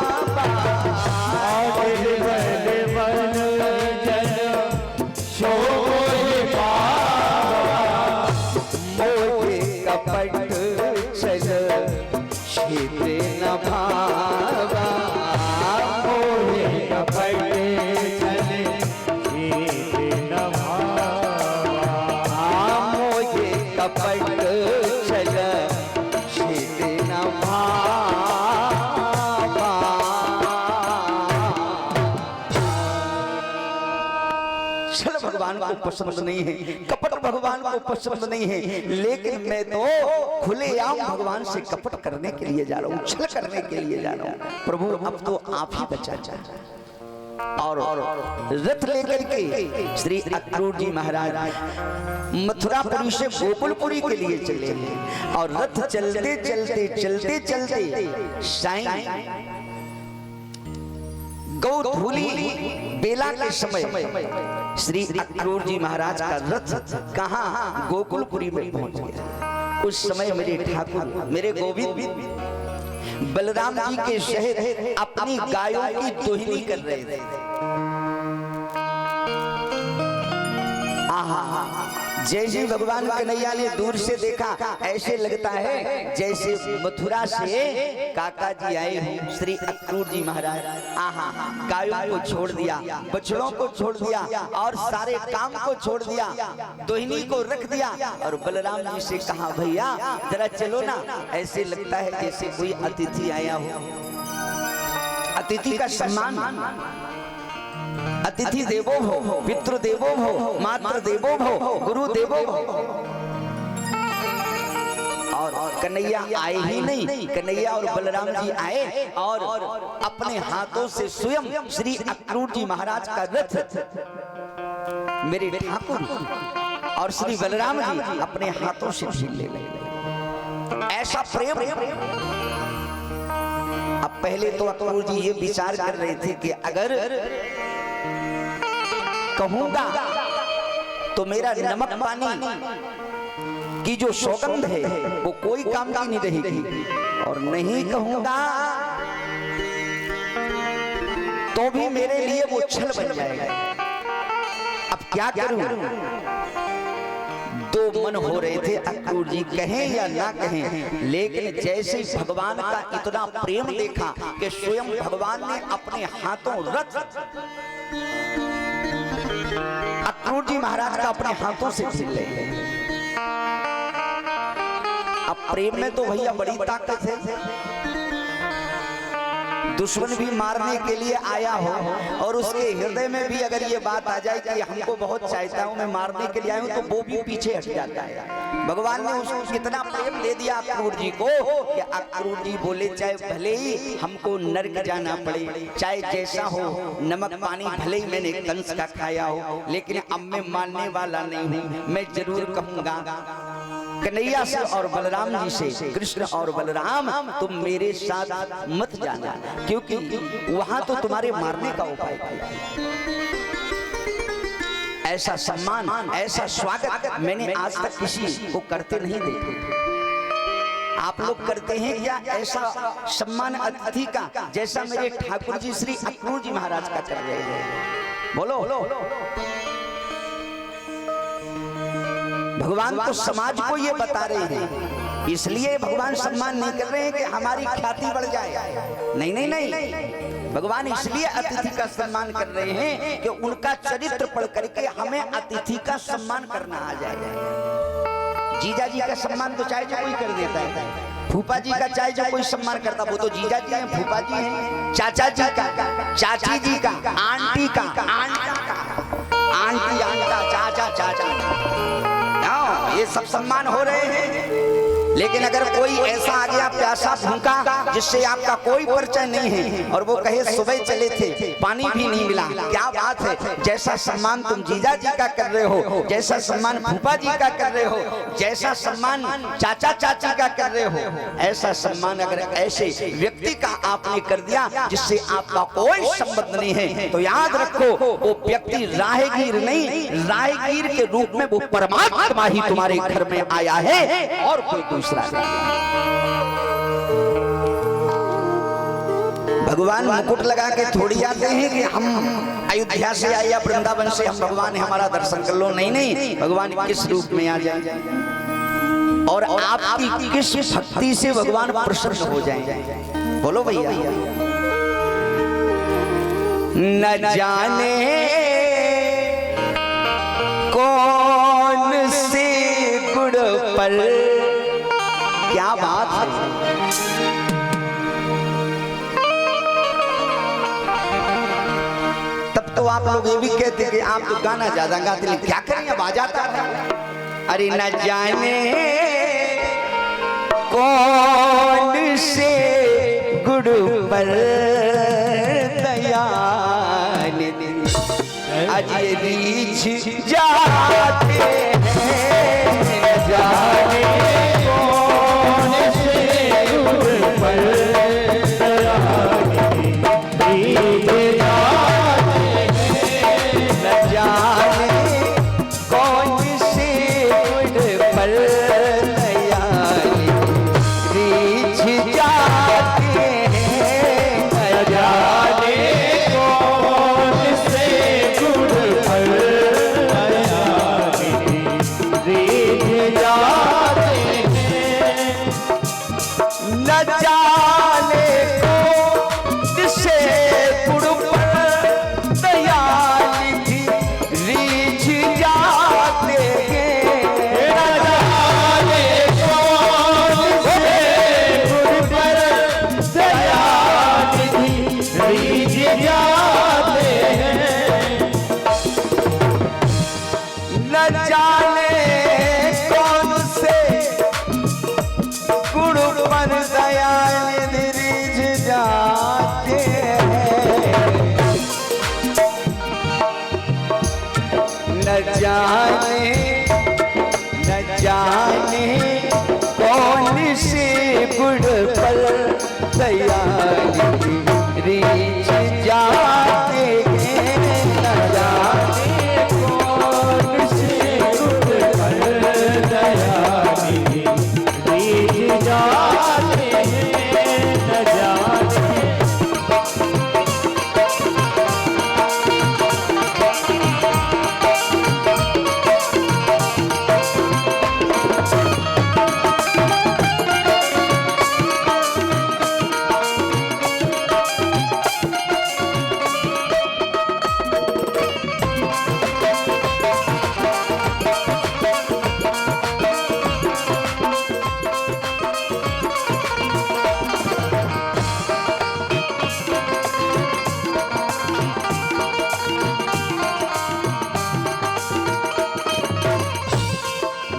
निर्मल मन जन सो मोहि पावा, मोहे कपट चल क्षेत्र न भावा, मोहे कपट चल क्षेत्र न भावा, मोहे कपट चल क्षेत्र न भावा। छल भगवान को पसंद नहीं है, कपट भगवान को पसंद नहीं है, लेकिन मैं तो खुलेआम भगवान से कपट करने के लिए जा रहा हूँ, छल करने के लिए जा रहा हूँ। प्रभु अब तो आप ही बचा चाहे। और रथ लेकर के श्री अक्रूर जी महाराज मथुरापुरी से गोकुलपुरी के लिए चले, और रथ चलते चलते चलते चलते साईं गौधूली बेला के समय श्री अक्रूर जी महाराज का रथ कहाँ गोकुलपुरी में पहुंच गया। उस समय मेरे ठाकुर, मेरे गोविंद बलराम जी के शहर अपनी गायों की दोहिनी कर रहे थे। आहा, जैसे भगवान कन्हैया ने दूर से देखा, ऐसे लगता है जैसे मथुरा से काका जी आए हो श्री अक्रूर जी महाराज। आहा, गायों को छोड़ दिया, बछड़ों को छोड़ दिया, और सारे काम को छोड़ दिया, दोहिनी को रख दिया, और बलराम जी से कहा भैया जरा चलो ना, ऐसे लगता है जैसे कोई अतिथि आया हो। अतिथि का सम्मान, अतिथि देवो भव, पितृ देवो भव, मातृ देवो भव, गुरु देवो भव। और कन्हैया आए ही नहीं, कन्हैया और बलराम जी आए और अपने हाथों से स्वयं श्री अक्रूर जी महाराज का रथ मेरे ठाकुर और श्री बलराम जी अपने हाथों से छीन ले गए। ऐसा प्रेम। अब पहले तो अक्रूर जी ये विचार कर रहे थे कि अगर कहूंगा तो मेरा नमक पानी की जो सौगंध है वो कोई काम की नहीं रहेगी, और नहीं कहूंगा तो भी मेरे लिए वो छल बन जाएगा। अब क्या करूं? दो मन हो रहे थे अक्रूर जी, कहें या ना कहें, लेकिन जैसे भगवान का इतना प्रेम देखा कि स्वयं भगवान ने अपने हाथों रथ अक्रूर जी महाराज का अपने हाथों से छीन ले। अब प्रेम में तो भैया बड़ी ताकत है। दुश्मन भी मारने के लिए आया हो और उसके हृदय में भी अगर ये बात आ जाए कि हमको बहुत चाहता हूँ, मैं मारने के लिए आया हूँ, तो वो भी पीछे हट जाता है। भगवान ने उसको कितना प्रेम दे दिया अक्रूर जी को कि अक्रूर जी बोले चाहे भले ही हमको नरक जाना पड़े, चाहे जैसा हो, नमक पानी भले ही मैंने कंस का खाया हो, लेकिन अब मैं मानने वाला नहीं हूँ। मैं जरूर कहूंगा कन्हैया से और बलराम जी से, कृष्ण और बलराम तुम मेरे साथ मत जाना, क्योंकि वहां तो तुम्हारे मारने का उपाय किया। ऐसा सम्मान, ऐसा स्वागत मैंने आज तक किसी को करते नहीं देखा। आप लोग करते हैं क्या ऐसा सम्मान अतिथि का, जैसा मेरे ठाकुर जी श्री अक्रूर जी महाराज का कर रहे हैं? बोलो। भगवान तो समाज को ये बता रहे हैं, इसलिए भगवान सम्मान नहीं कर रहे हैं कि हमारी ख्याति बढ़ जाए। नहीं नहीं नहीं, भगवान इसलिए अतिथि का सम्मान कर रहे हैं कि उनका चरित्र पढ़ करके हमें अतिथि का सम्मान करना आ जाए। जीजा जी का सम्मान तो चाहे जो कोई कर देता है, फूफा जी का चाहे जो कोई सम्मान करता, वो तो जीजा जी हैं, फूफा जी हैं, चाचा जी का, चाची जी का, आंटी का, आंटी आंटा, चाचा चाचा, ये सब सम्मान हो रहे हैं। लेकिन अगर कोई ऐसा आ गया प्यासा भूखा जिससे आपका कोई परिचय नहीं है और वो कहे सुबह चले थे पानी भी नहीं मिला, क्या बात है? जैसा सम्मान तुम जीजा जी का कर रहे हो, जैसा सम्मान फूफा जी का कर रहे हो, जैसा सम्मान चाचा चाची का कर रहे हो, ऐसा सम्मान अगर ऐसे व्यक्ति का आपने कर दिया जिससे आपका कोई संबंध नहीं है, तो याद रखो वो व्यक्ति राहगीर नहीं, राहगीर के रूप में वो परमात्मा ही तुम्हारे घर में आया है और कोई दूसरा। भगवान मुकुट लगा के थोड़ी आते हैं कि हम अयोध्या से आए या वृंदावन से हम भगवान हमारा दर्शन कर लो। नहीं नहीं, भगवान किस रूप में आ जाए और आपकी किस भक्ति से भगवान प्रसन्न हो जाए। बोलो भैया। न जाने कौन से गुण पर, क्या बात है। तब तो आप लोग ये भी कहते कि आप तो गाना ज्यादा गाते, लेकिन क्या करें अब आ जाता है। अरे न जाने कौन से गुण पर दयाल अजय रीछ जाते हैं, न जाने कौन से गुण पर दयाल रीछ जाते हैं, न जाने कौन से गुण पर दयाल रीछ जाते हैं, न जाने।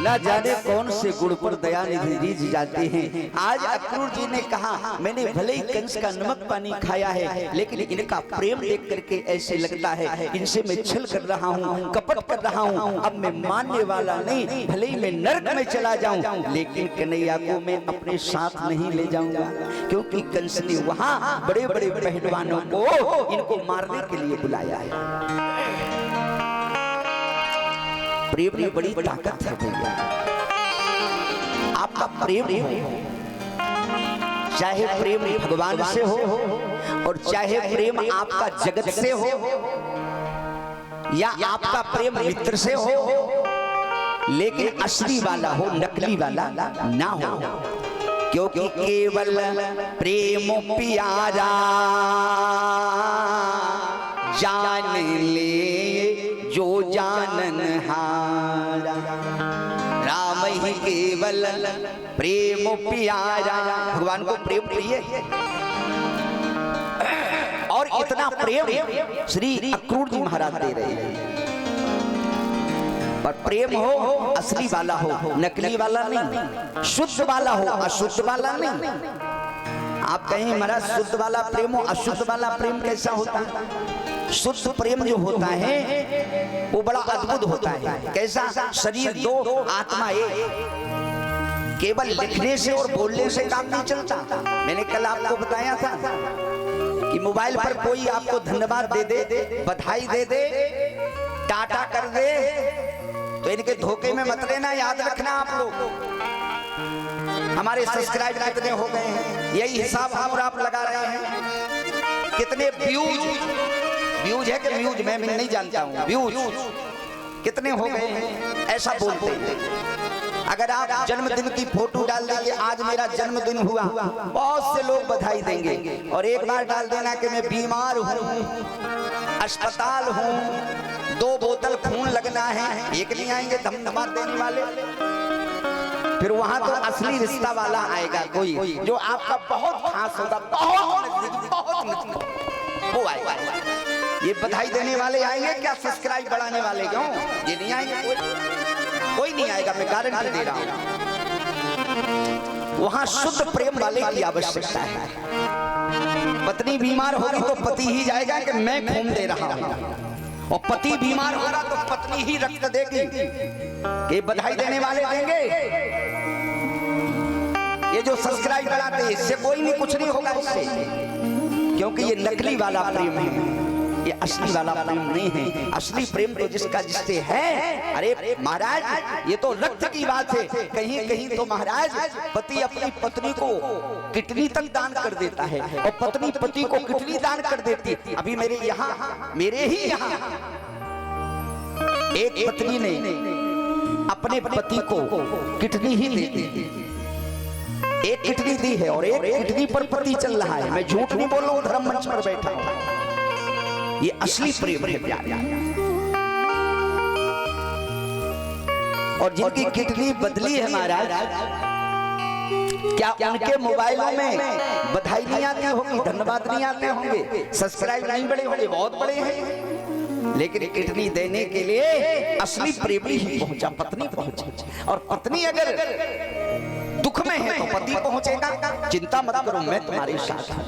ना जाने कौन से गुण पर दयानिधि रीझ जाते हैं। आज अक्रूर जी ने कहा, मैंने भले ही कंस का नमक पानी खाया है, लेकिन इनका प्रेम देख करके ऐसे लगता है इनसे मैं छल कर रहा हूँ, कपट कर रहा हूँ। अब मैं मानने वाला नहीं, भले ही मैं नरक में चला जाऊं, लेकिन कन्हैया को मैं अपने साथ नहीं ले जाऊंगा, क्योंकि कंस ने वहां बड़े बड़े पहलवानों को इनको मारने के लिए बुलाया है। प्रेम में बड़ी ताकत है भैया। आपका प्रेम हो, चाहे प्रेम भगवान से हो और चाहे प्रेम आपका जगत से हो या आपका प्रेम मित्र से हो, लेकिन असली वाला हो, नकली वाला ना हो। क्योंकि केवल प्रेम प्यारा जान ले जो जाननहारा, राम ही केवल प्रेम प्यारा। भगवान को प्रेम प्रिय और इतना प्रेम श्री अक्रूर जी महाराज दे रहे हैं। पर प्रेम हो असली वाला हो, नकली वाला नहीं, शुद्ध वाला हो, अशुद्ध वाला नहीं। आप कहें महाराज शुद्ध वाला प्रेम हो, अशुद्ध वाला प्रेम कैसा होता है? शुद्ध प्रेम जो होता है वो बड़ा अद्भुत होता है। कैसा? शरीर दो आत्मा एक। केवल लिखने से और बोलने से काम नहीं चलता। मैंने कल आपको बताया था कि मोबाइल पर कोई आपको धन्यवाद दे दे, बधाई दे दे, टाटा कर दे, तो इनके धोखे में मत लेना। याद रखना आप लोग, हमारे सब्सक्राइब कितने हो गए हैं, यही हिसाब हम और आप लगा रहे हैं। कितने व्यूज है कि म्यूज, मैं नहीं जानता हूँ, व्यूज कितने हो गए हैं, ऐसा बोलते हैं। अगर आप जन्मदिन की फोटो डाल देंगे, आज मेरा जन्मदिन हुआ, बहुत से लोग बधाई देंगे। और एक बार डाल देना कि मैं बीमार हूँ, अस्पताल हूँ, 2 बोतल खून लगना है, एक नहीं आएंगे धन्यवाद देने वाले। फिर वहां तो असली रिश्ता वाला आएगा कोई, जो आपका बहुत खास होगा, बहुत वो आएगा। ये बधाई देने वाले आएंगे क्या? सब्सक्राइब बढ़ाने वाले क्यों? ये नहीं आएंगे, कोई नहीं आएगा, मैं गारंटी दे रहा हूं। वहां शुद्ध प्रेम वाले की आवश्यकता है। पत्नी बीमार होगी तो पति ही जाएगा कि मैं खून दे रहा हूं, और पति बीमार होगा तो पत्नी ही रक्त देगी। ये बधाई देने वाले देंगे। ये जो सब्सक्राइब बढ़ाते हैं इससे कोई नहीं, कुछ नहीं होगा इससे, क्योंकि ये नकली वाला प्रेम है, ये असली वाला प्रेम नहीं है। असली प्रेम तो जिसका जिससे है। अरे महाराज, ये तो रक्त की बात है। कहीं कहीं तो महाराज पति अपनी पत्नी को किडनी तक दान कर देता है, और पत्नी पति को किडनी दान कर देती है। अभी मेरे ही यहाँ एक पत्नी ने अपने पति को किडनी ही दे दी, एक किडनी दी है और एक किडनी पर पति चल रहा है। मैं झूठ नहीं बोल रहा हूँ, धर्म मंच पर बैठा हूँ। ये असली प्रेम है प्यार। और जिनकी किडनी बदली है महाराज, क्या उनके मोबाइलों में बधाई नहीं आती होगी, धन्यवाद नहीं आते होंगे, सब्सक्राइब नहीं बड़े होंगे? बहुत बड़े हैं। लेकिन किडनी देने के लिए असली प्रेमी ही पहुंचा, पत्नी पहुंची। और पत्नी अगर दुख में है तो पति पहुंचेगा, चिंता मत करो मैं तुम्हारे साथ हूं।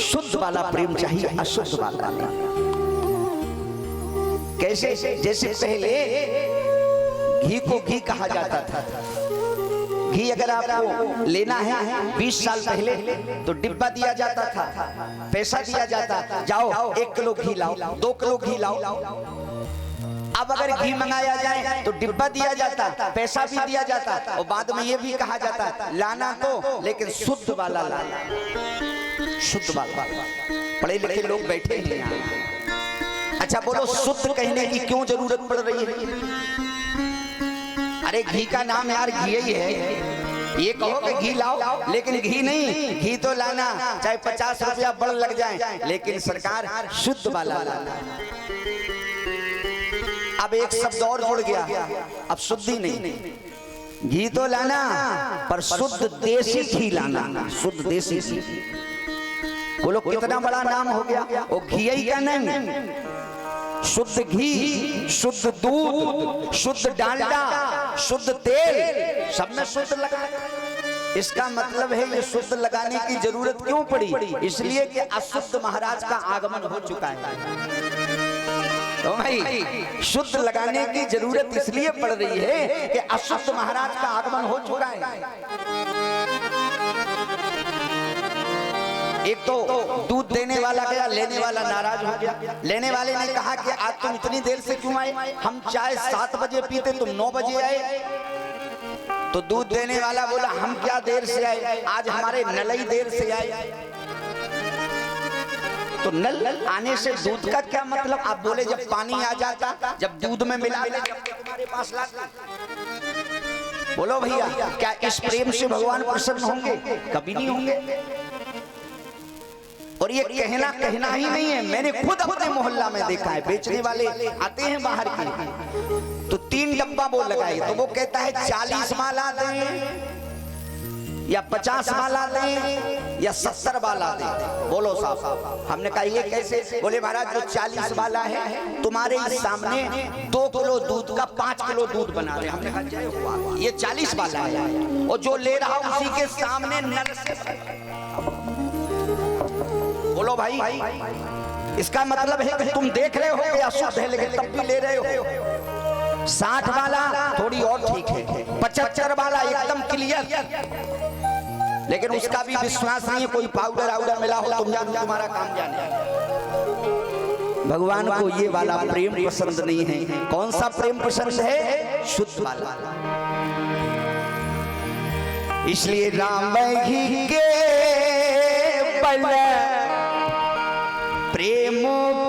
शुद्ध वाला प्रेम चाहिए, अशुद्ध वाला नहीं। कैसे? जैसे पहले घी को घी कहा जाता था। घी अगर आपको लेना है 20 साल पहले तो डिब्बा दिया जाता था, पैसा दिया जाता, जाओ 1 किलो घी लाओ, 2 किलो घी लाओ। अब अगर घी मंगाया जाए तो डिब्बा दिया जाता, पैसा भी दिया जाता, और बाद में ये भी कहा जाता लाना तो, लेकिन शुद्ध वाला लाना, शुद्ध वाला। पढ़े लिखे लोग बैठे हैं यहाँ। अच्छा बोलो, शुद्ध कहने की क्यों जरूरत पड़ रही है? अरे घी का नाम यार घी ही है। ये कहो कि घी लाओ, लेकिन घी नहीं, घी तो लाना, चाहे 50 रुपया बढ़ लग जाए, लेकिन सरकार शुद्ध वाला लाना। अब एक शब्द और जुड़ गया, अब शुद्धि नहीं, घी तो लाना पर शुद्ध देसी घी लाना, शुद्ध देसी घी। बोलो कितना बड़ा नाम हो गया। वो घी ही का नहीं, शुद्ध घी, शुद्ध दूध, शुद्ध डालडा, शुद्ध तेल, सब में शुद्ध लगा। इसका मतलब है ये शुद्ध लगाने की जरूरत क्यों पड़ी? इसलिए कि अशुद्ध महाराज का आगमन हो चुका है। तो भाई शुद्ध लगाने की जरूरत इसलिए पड़ रही है कि अशुद्ध महाराज का आगमन हो चुका है। एक तो दूध देने वाला गया, लेने वाला नाराज हो गया। लेने वाले ने कहा कि आज तुम इतनी देर से क्यों आए? हम चाय 7 बजे पीते, तुम 9 बजे आए। तो दूध देने वाला बोला हम क्या देर से आए, आज हमारे नल ही देर से आए। तो नल आने से दूध का क्या मतलब? आप बोले जब पानी आ जाता, जब दूध में मिला तुम्हारे पास लाता। बोलो भैया, क्या इस प्रेम से भगवान प्रसन्न होंगे? कभी नहीं होंगे। और ये कहना ही नहीं है, मैंने खुद अपने मोहल्ला में देखा है। बेचने वाले आते हैं बाहर के, तो 3 डब्बा वो लगाए, तो वो कहता है 40 माला दें या 50 माला दें या 70 माला दें। बोलो साहब। हमने कहा ये कैसे? बोले महाराज जो 40 वाला है तुम्हारे सामने 2 किलो दूध का 5 किलो दूध बना रहे। हमने कहा जय हुआ, ये 40 वाला है, और जो ले रहा उसी के सामने नल से। बोलो भाई, इसका मतलब है कि तुम देख रहे हो कि अशुद्ध है, लेकिन तब भी ले रहे हो। 60 वाला थोड़ी और ठीक है, 75 वाला एकदम क्लियर, लेकिन उसका भी विश्वास नहीं है, कोई पाउडर आउडर मिला हो, तुम जानो तुम्हारा काम जाने। भगवान को ये वाला प्रेम पसंद नहीं है। कौन सा प्रेम पसंद है? शुद्ध वाला। इसलिए राम ही के बल प्रेम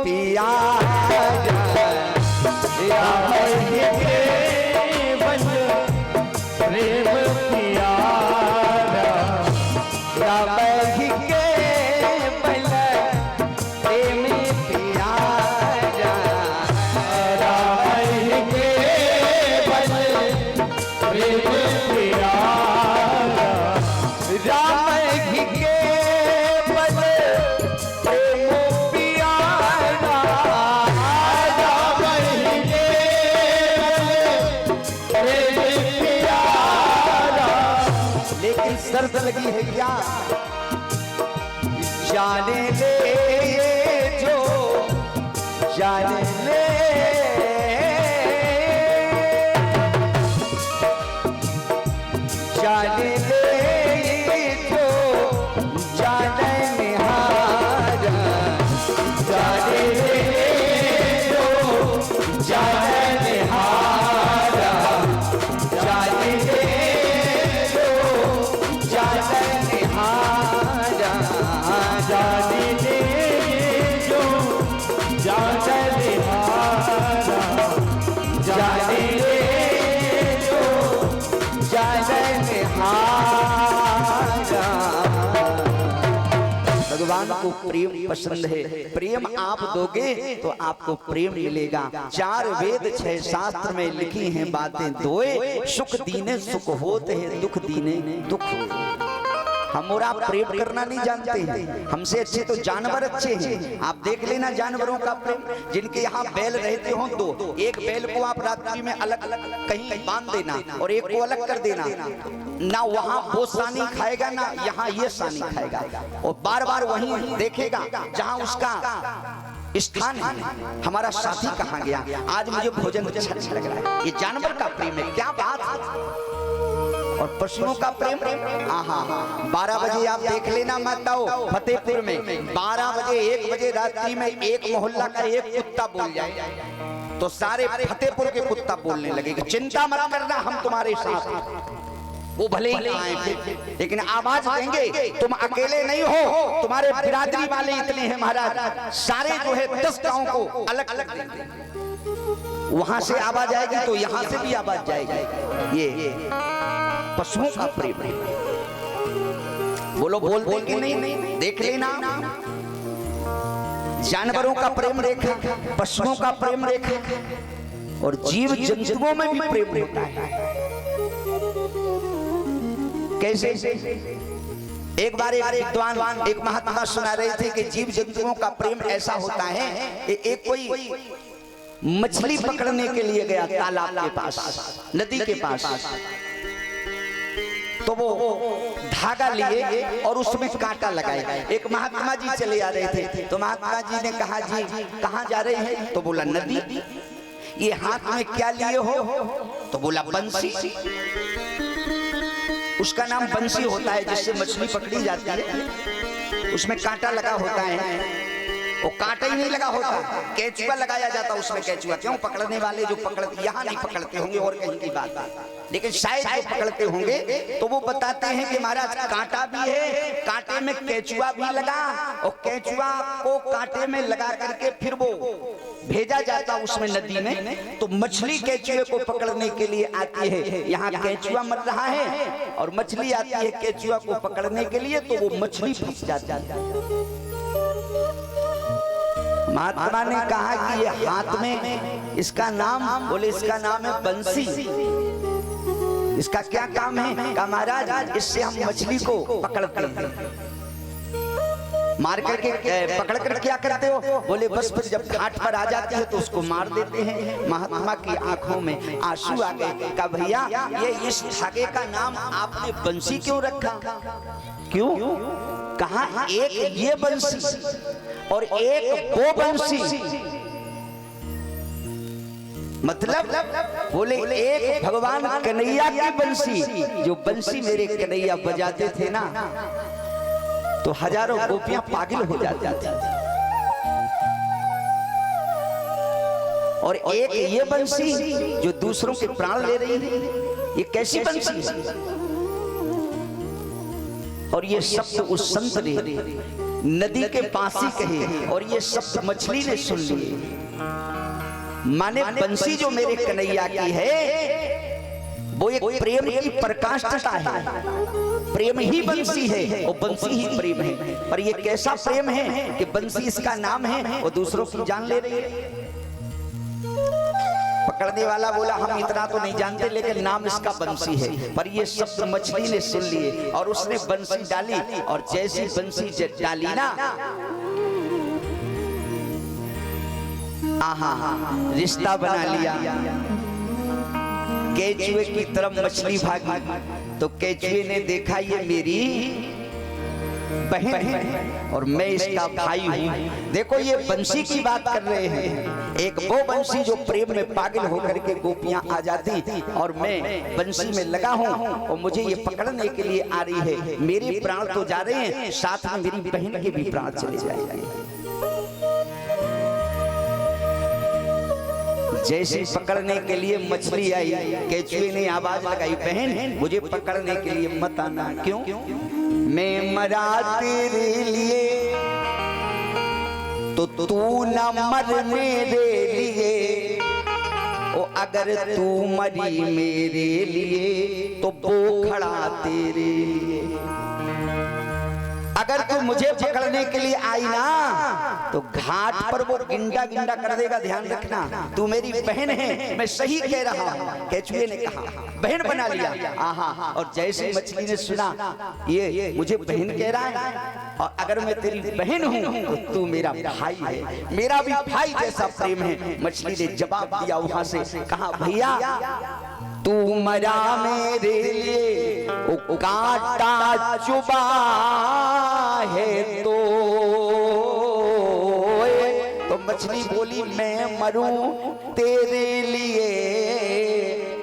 पियारा, राम ही के बल प्रेम पियारा, राम ही के बल प्रेम पियारा, राम ही के बल प्रेम पियारा, राम ही के बल प्रेम पियारा, राम ही के बल प्रेम पियारा। लेकिन शर्त लगी है क्या? जाने ले जो जाने ले, जाने ले जो जाने निहारा, जाने जो जाने निहारा, जाने जो जाने निहारा, जाने जो जाने निहारा, जाने जो जाने निहारा। भगवान को प्रेम पसंद है। प्रेम आप दोगे तो आपको प्रेम मिलेगा। 4 वेद 6 शास्त्र में लिखी हैं बातें दोए, सुख दीने सुख होते हैं, दुख दीने दुख होते। हम और आप प्रेम करना नहीं जानते हैं। हमसे अच्छे तो जानवर अच्छे हैं। आप देख लेना जानवरों का प्रेम। जिनके यहाँ बैल रहते हो दो, एक बैल को आप रात्रि में अलग अलग कहीं बांध देना और एक को अलग कर देना, ना वहाँ वो सानी खाएगा ना यहाँ ये सानी खाएगा, और बार बार वहीं देखेगा जहाँ उसका स्थान है। हमारा साथी कहाँ गया, आज मुझे भोजन अच्छा लग रहा है। ये जानवर का प्रेम है, क्या बात है। और पशुओं का प्रेम, आहा 12 बजे आप देख लेना माताओं, फतेहपुर में 12 बजे 1 बजे रात्रि में एक मोहल्ला का एक कुत्ता बोल जाए तो सारे फतेहपुर के कुत्ता बोलने लगेगा, चिंता मत करना हम तुम्हारे साथ। वो भले ही आए लेकिन आवाज देंगे, तुम अकेले नहीं हो, तुम्हारे बिरादरी वाले इतने हैं महाराज, सारे जो है 10 गांव को अलग अलग देंगे। वहां से आवाज आएगी तो यहां से भी आवाज जाएगी। ये पशुओं का प्रेम है। बोलो बोल देंगे नहीं, देख लेना। जानवरों का प्रेम रेखा, पशुओं का प्रेम रेखा, और जीव जंतुओं में भी प्रेम होता है। कैसे? एक बार एक विद्वान एक महात्मा सुना रहे थे कि जीव जंतुओं का प्रेम ऐसा होता है कि एक कोई मछली पकड़ने के लिए गया तालाब के पास, नदी के पास। तो वो धागा लिए और उसमें कांटा लगाए। एक महात्मा जी चले आ रहे थे, तो महात्मा जी ने कहा, जी कहाँ जा रहे हैं? तो बोला नदी। ये हाथ में क्या लिए हो? तो बोला बंसी। उसका नाम बंसी होता है जिससे मछली पकड़ी जाती है, उसमें कांटा लगा होता है। वो कांटा ही नहीं लगा होता, केचुआ लगाया जाता उसमें। केचुआ क्यों? पकड़ने वाले जो पकड़ते, यहाँ नहीं पकड़ते होंगे और कहीं की बात, लेकिन शायद जो पकड़ते होंगे तो वो बताते हैं कि महाराज कांटा भी है, कांटे में केचुआ भी लगा, और केचुआ को कांटे में लगा करके फिर वो भेजा जाता उसमें नदी में। तो मछली केचुए को पकड़ने के लिए आती है। यहाँ केचुआ मर रहा है और मछली आती है केचुआ को पकड़ने के लिए, तो वो मछली फंस जाती है। महात्मा ने कहा कि ये हाथ में इसका नाम, बोले इसका नाम है बंसी। इसका क्या काम है? कहा महाराज इससे हम मछली को पकड़ते हैं। मार करके पकड़ कर क्या करते हो? बोले बस फिर जब घाट पर आ जाती है तो उसको मार देते हैं। महात्मा की आंखों में आंसू आ गए। कहा भैया ये इस धागे का नाम आपने बंसी क्यों रखा? क्यों? कहा एक ये बंसी और एक वो बंसी। मतलब बोले एक भगवान कन्हैया की बंसी, जो बंसी मेरे कन्हैया बजाते थे ना, तो हजारों गोपियां पागल हो जाती थी। और एक ये बंसी जो दूसरों के प्राण ले रही है, ये कैसी बंसी है? और ये शब्द उस संत ने नदी के पास ही कहे, और ये शब्द मछली ने सुन लिए। माने बंसी जो मेरे कन्हैया की है वो एक प्रेम की प्रकाष्ठता है। प्रेम ही बंसी है और बंसी ही प्रेम है। पर ये कैसा प्रेम है कि बंसी इसका नाम है और दूसरों की जान ले रही है। पकड़ने वाला बोला हम इतना तो नहीं जानते, लेकिन नाम इसका बंसी है। पर ये शब्द मछली ने सुन लिए और उसने बंसी डाली, और जैसी बंसी डाली ना, आहा रिश्ता बना लिया। केचुए की तरफ मछली भागी, तो केचुए ने देखा ये मेरी बहन है और मैं इसका भाई हूँ। देखो ये बंसी की बात कर रहे हैं। एक वो बंसी जो प्रेम में पागल होकर के गोपियां आ जाती, और मैं बंसी में लगा हूँ और मुझे ये पकड़ने के लिए आ रही है। मेरे प्राण तो जा रहे हैं, साथ में मेरी बहन के भी प्राण चले जाएंगे। जैसे पकड़ने के लिए मछली आई, केचुए ने आवाज लगाई, बहन मुझे पकड़ने के लिए मत आना। क्यों? मैं मरा तेरे लिए तो तू न मर मेरे लिए, ओ अगर तू मरी मेरे लिए तो वो खड़ा तेरे लिए। अगर तू मुझे पकड़ने के लिए आई ना तो घाट पर वो गिंडा गिंडा कर देगा, ध्यान रखना। तू मेरी बहन है, मैं सही कह रहा हूँ। केचुए ने कहा, बहन बना लिया। आहा, और जैसे मछली ने सुना ये मुझे बहन कह रहा है, और अगर मैं तेरी बहन हूँ तो तू मेरा भाई है, मेरा भी भाई जैसा प्रेम है। मछली ने जवाब दिया वहां से, कहा भैया तू मरा मेरे लिए, ओ कांटा चुबा है तो मछली बोली मैं मरूं तेरे लिए,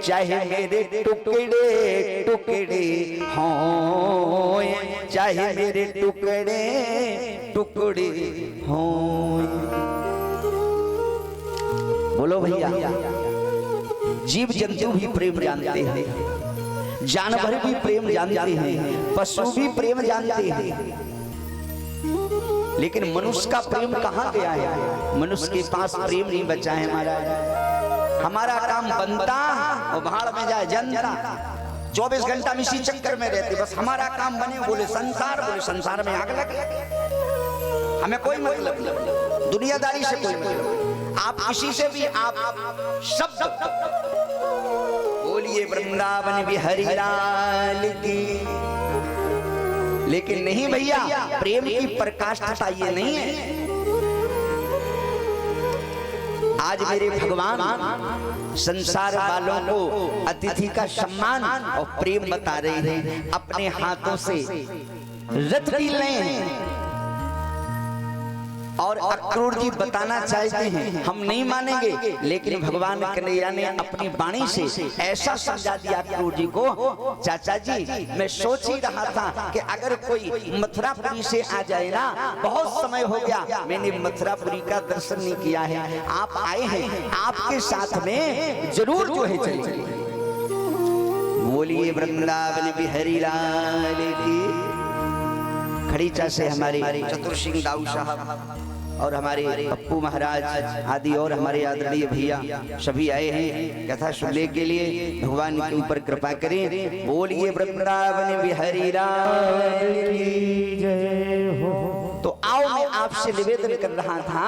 चाहे मेरे टुकड़े टुकड़े हों, चाहे मेरे टुकड़े टुकड़े हों। बोलो भैया, जीव जंतु भी प्रेम जानते हैं, जानवर भी प्रेम जानते हैं, पशु भी प्रेम जानते हैं, लेकिन मनुष्य का प्रेम कहाँ गया है? मनुष्य के पास प्रेम नहीं बचा है। हमारा काम बनता और भाड़ में जाए जनता। 24 घंटा में इसी चक्कर में रहते, बस हमारा काम बने, बोले संसार में आग लगे। हमें कोई मतलब नहीं, दुनियादारी से कोई मतलब। आप किसी से भी आप शब्द बोलिए वृंदावन बिहारी लाल की, लेकिन नहीं भैया, प्रेम की प्रकाष्ठता ये नहीं है। आज मेरे भगवान संसार वालों को अतिथि का सम्मान और प्रेम बता रहे हैं, अपने हाथों से रथ भी ले हैं। और अक्रूर जी बताना चाहते हैं, हम नहीं मानेंगे, लेकिन भगवान कन्हैया ने अपनी वाणी से ऐसा समझा दिया अक्रूर जी को, चाचा जी मैं सोच ही रहा था कि अगर कोई मथुरापुरी से आ जाए ना, बहुत समय हो गया मैंने मथुरापुरी का दर्शन नहीं किया है, आप आए हैं, आपके साथ में जरूर जो है चलेंगे। बोलिए वृंदावन बिहारी लाल की। खड़ीचा से हमारे चतुर सिंह दाऊ साहब और हमारे पप्पू महाराज आदि और हमारे आदरणीय भैया सभी आए हैं कथा सुनने के लिए। भगवान के ऊपर कृपा करें। बोलिए वृंदावन बिहारी लाल की जय हो। तो आओ मैं आपसे निवेदन कर रहा था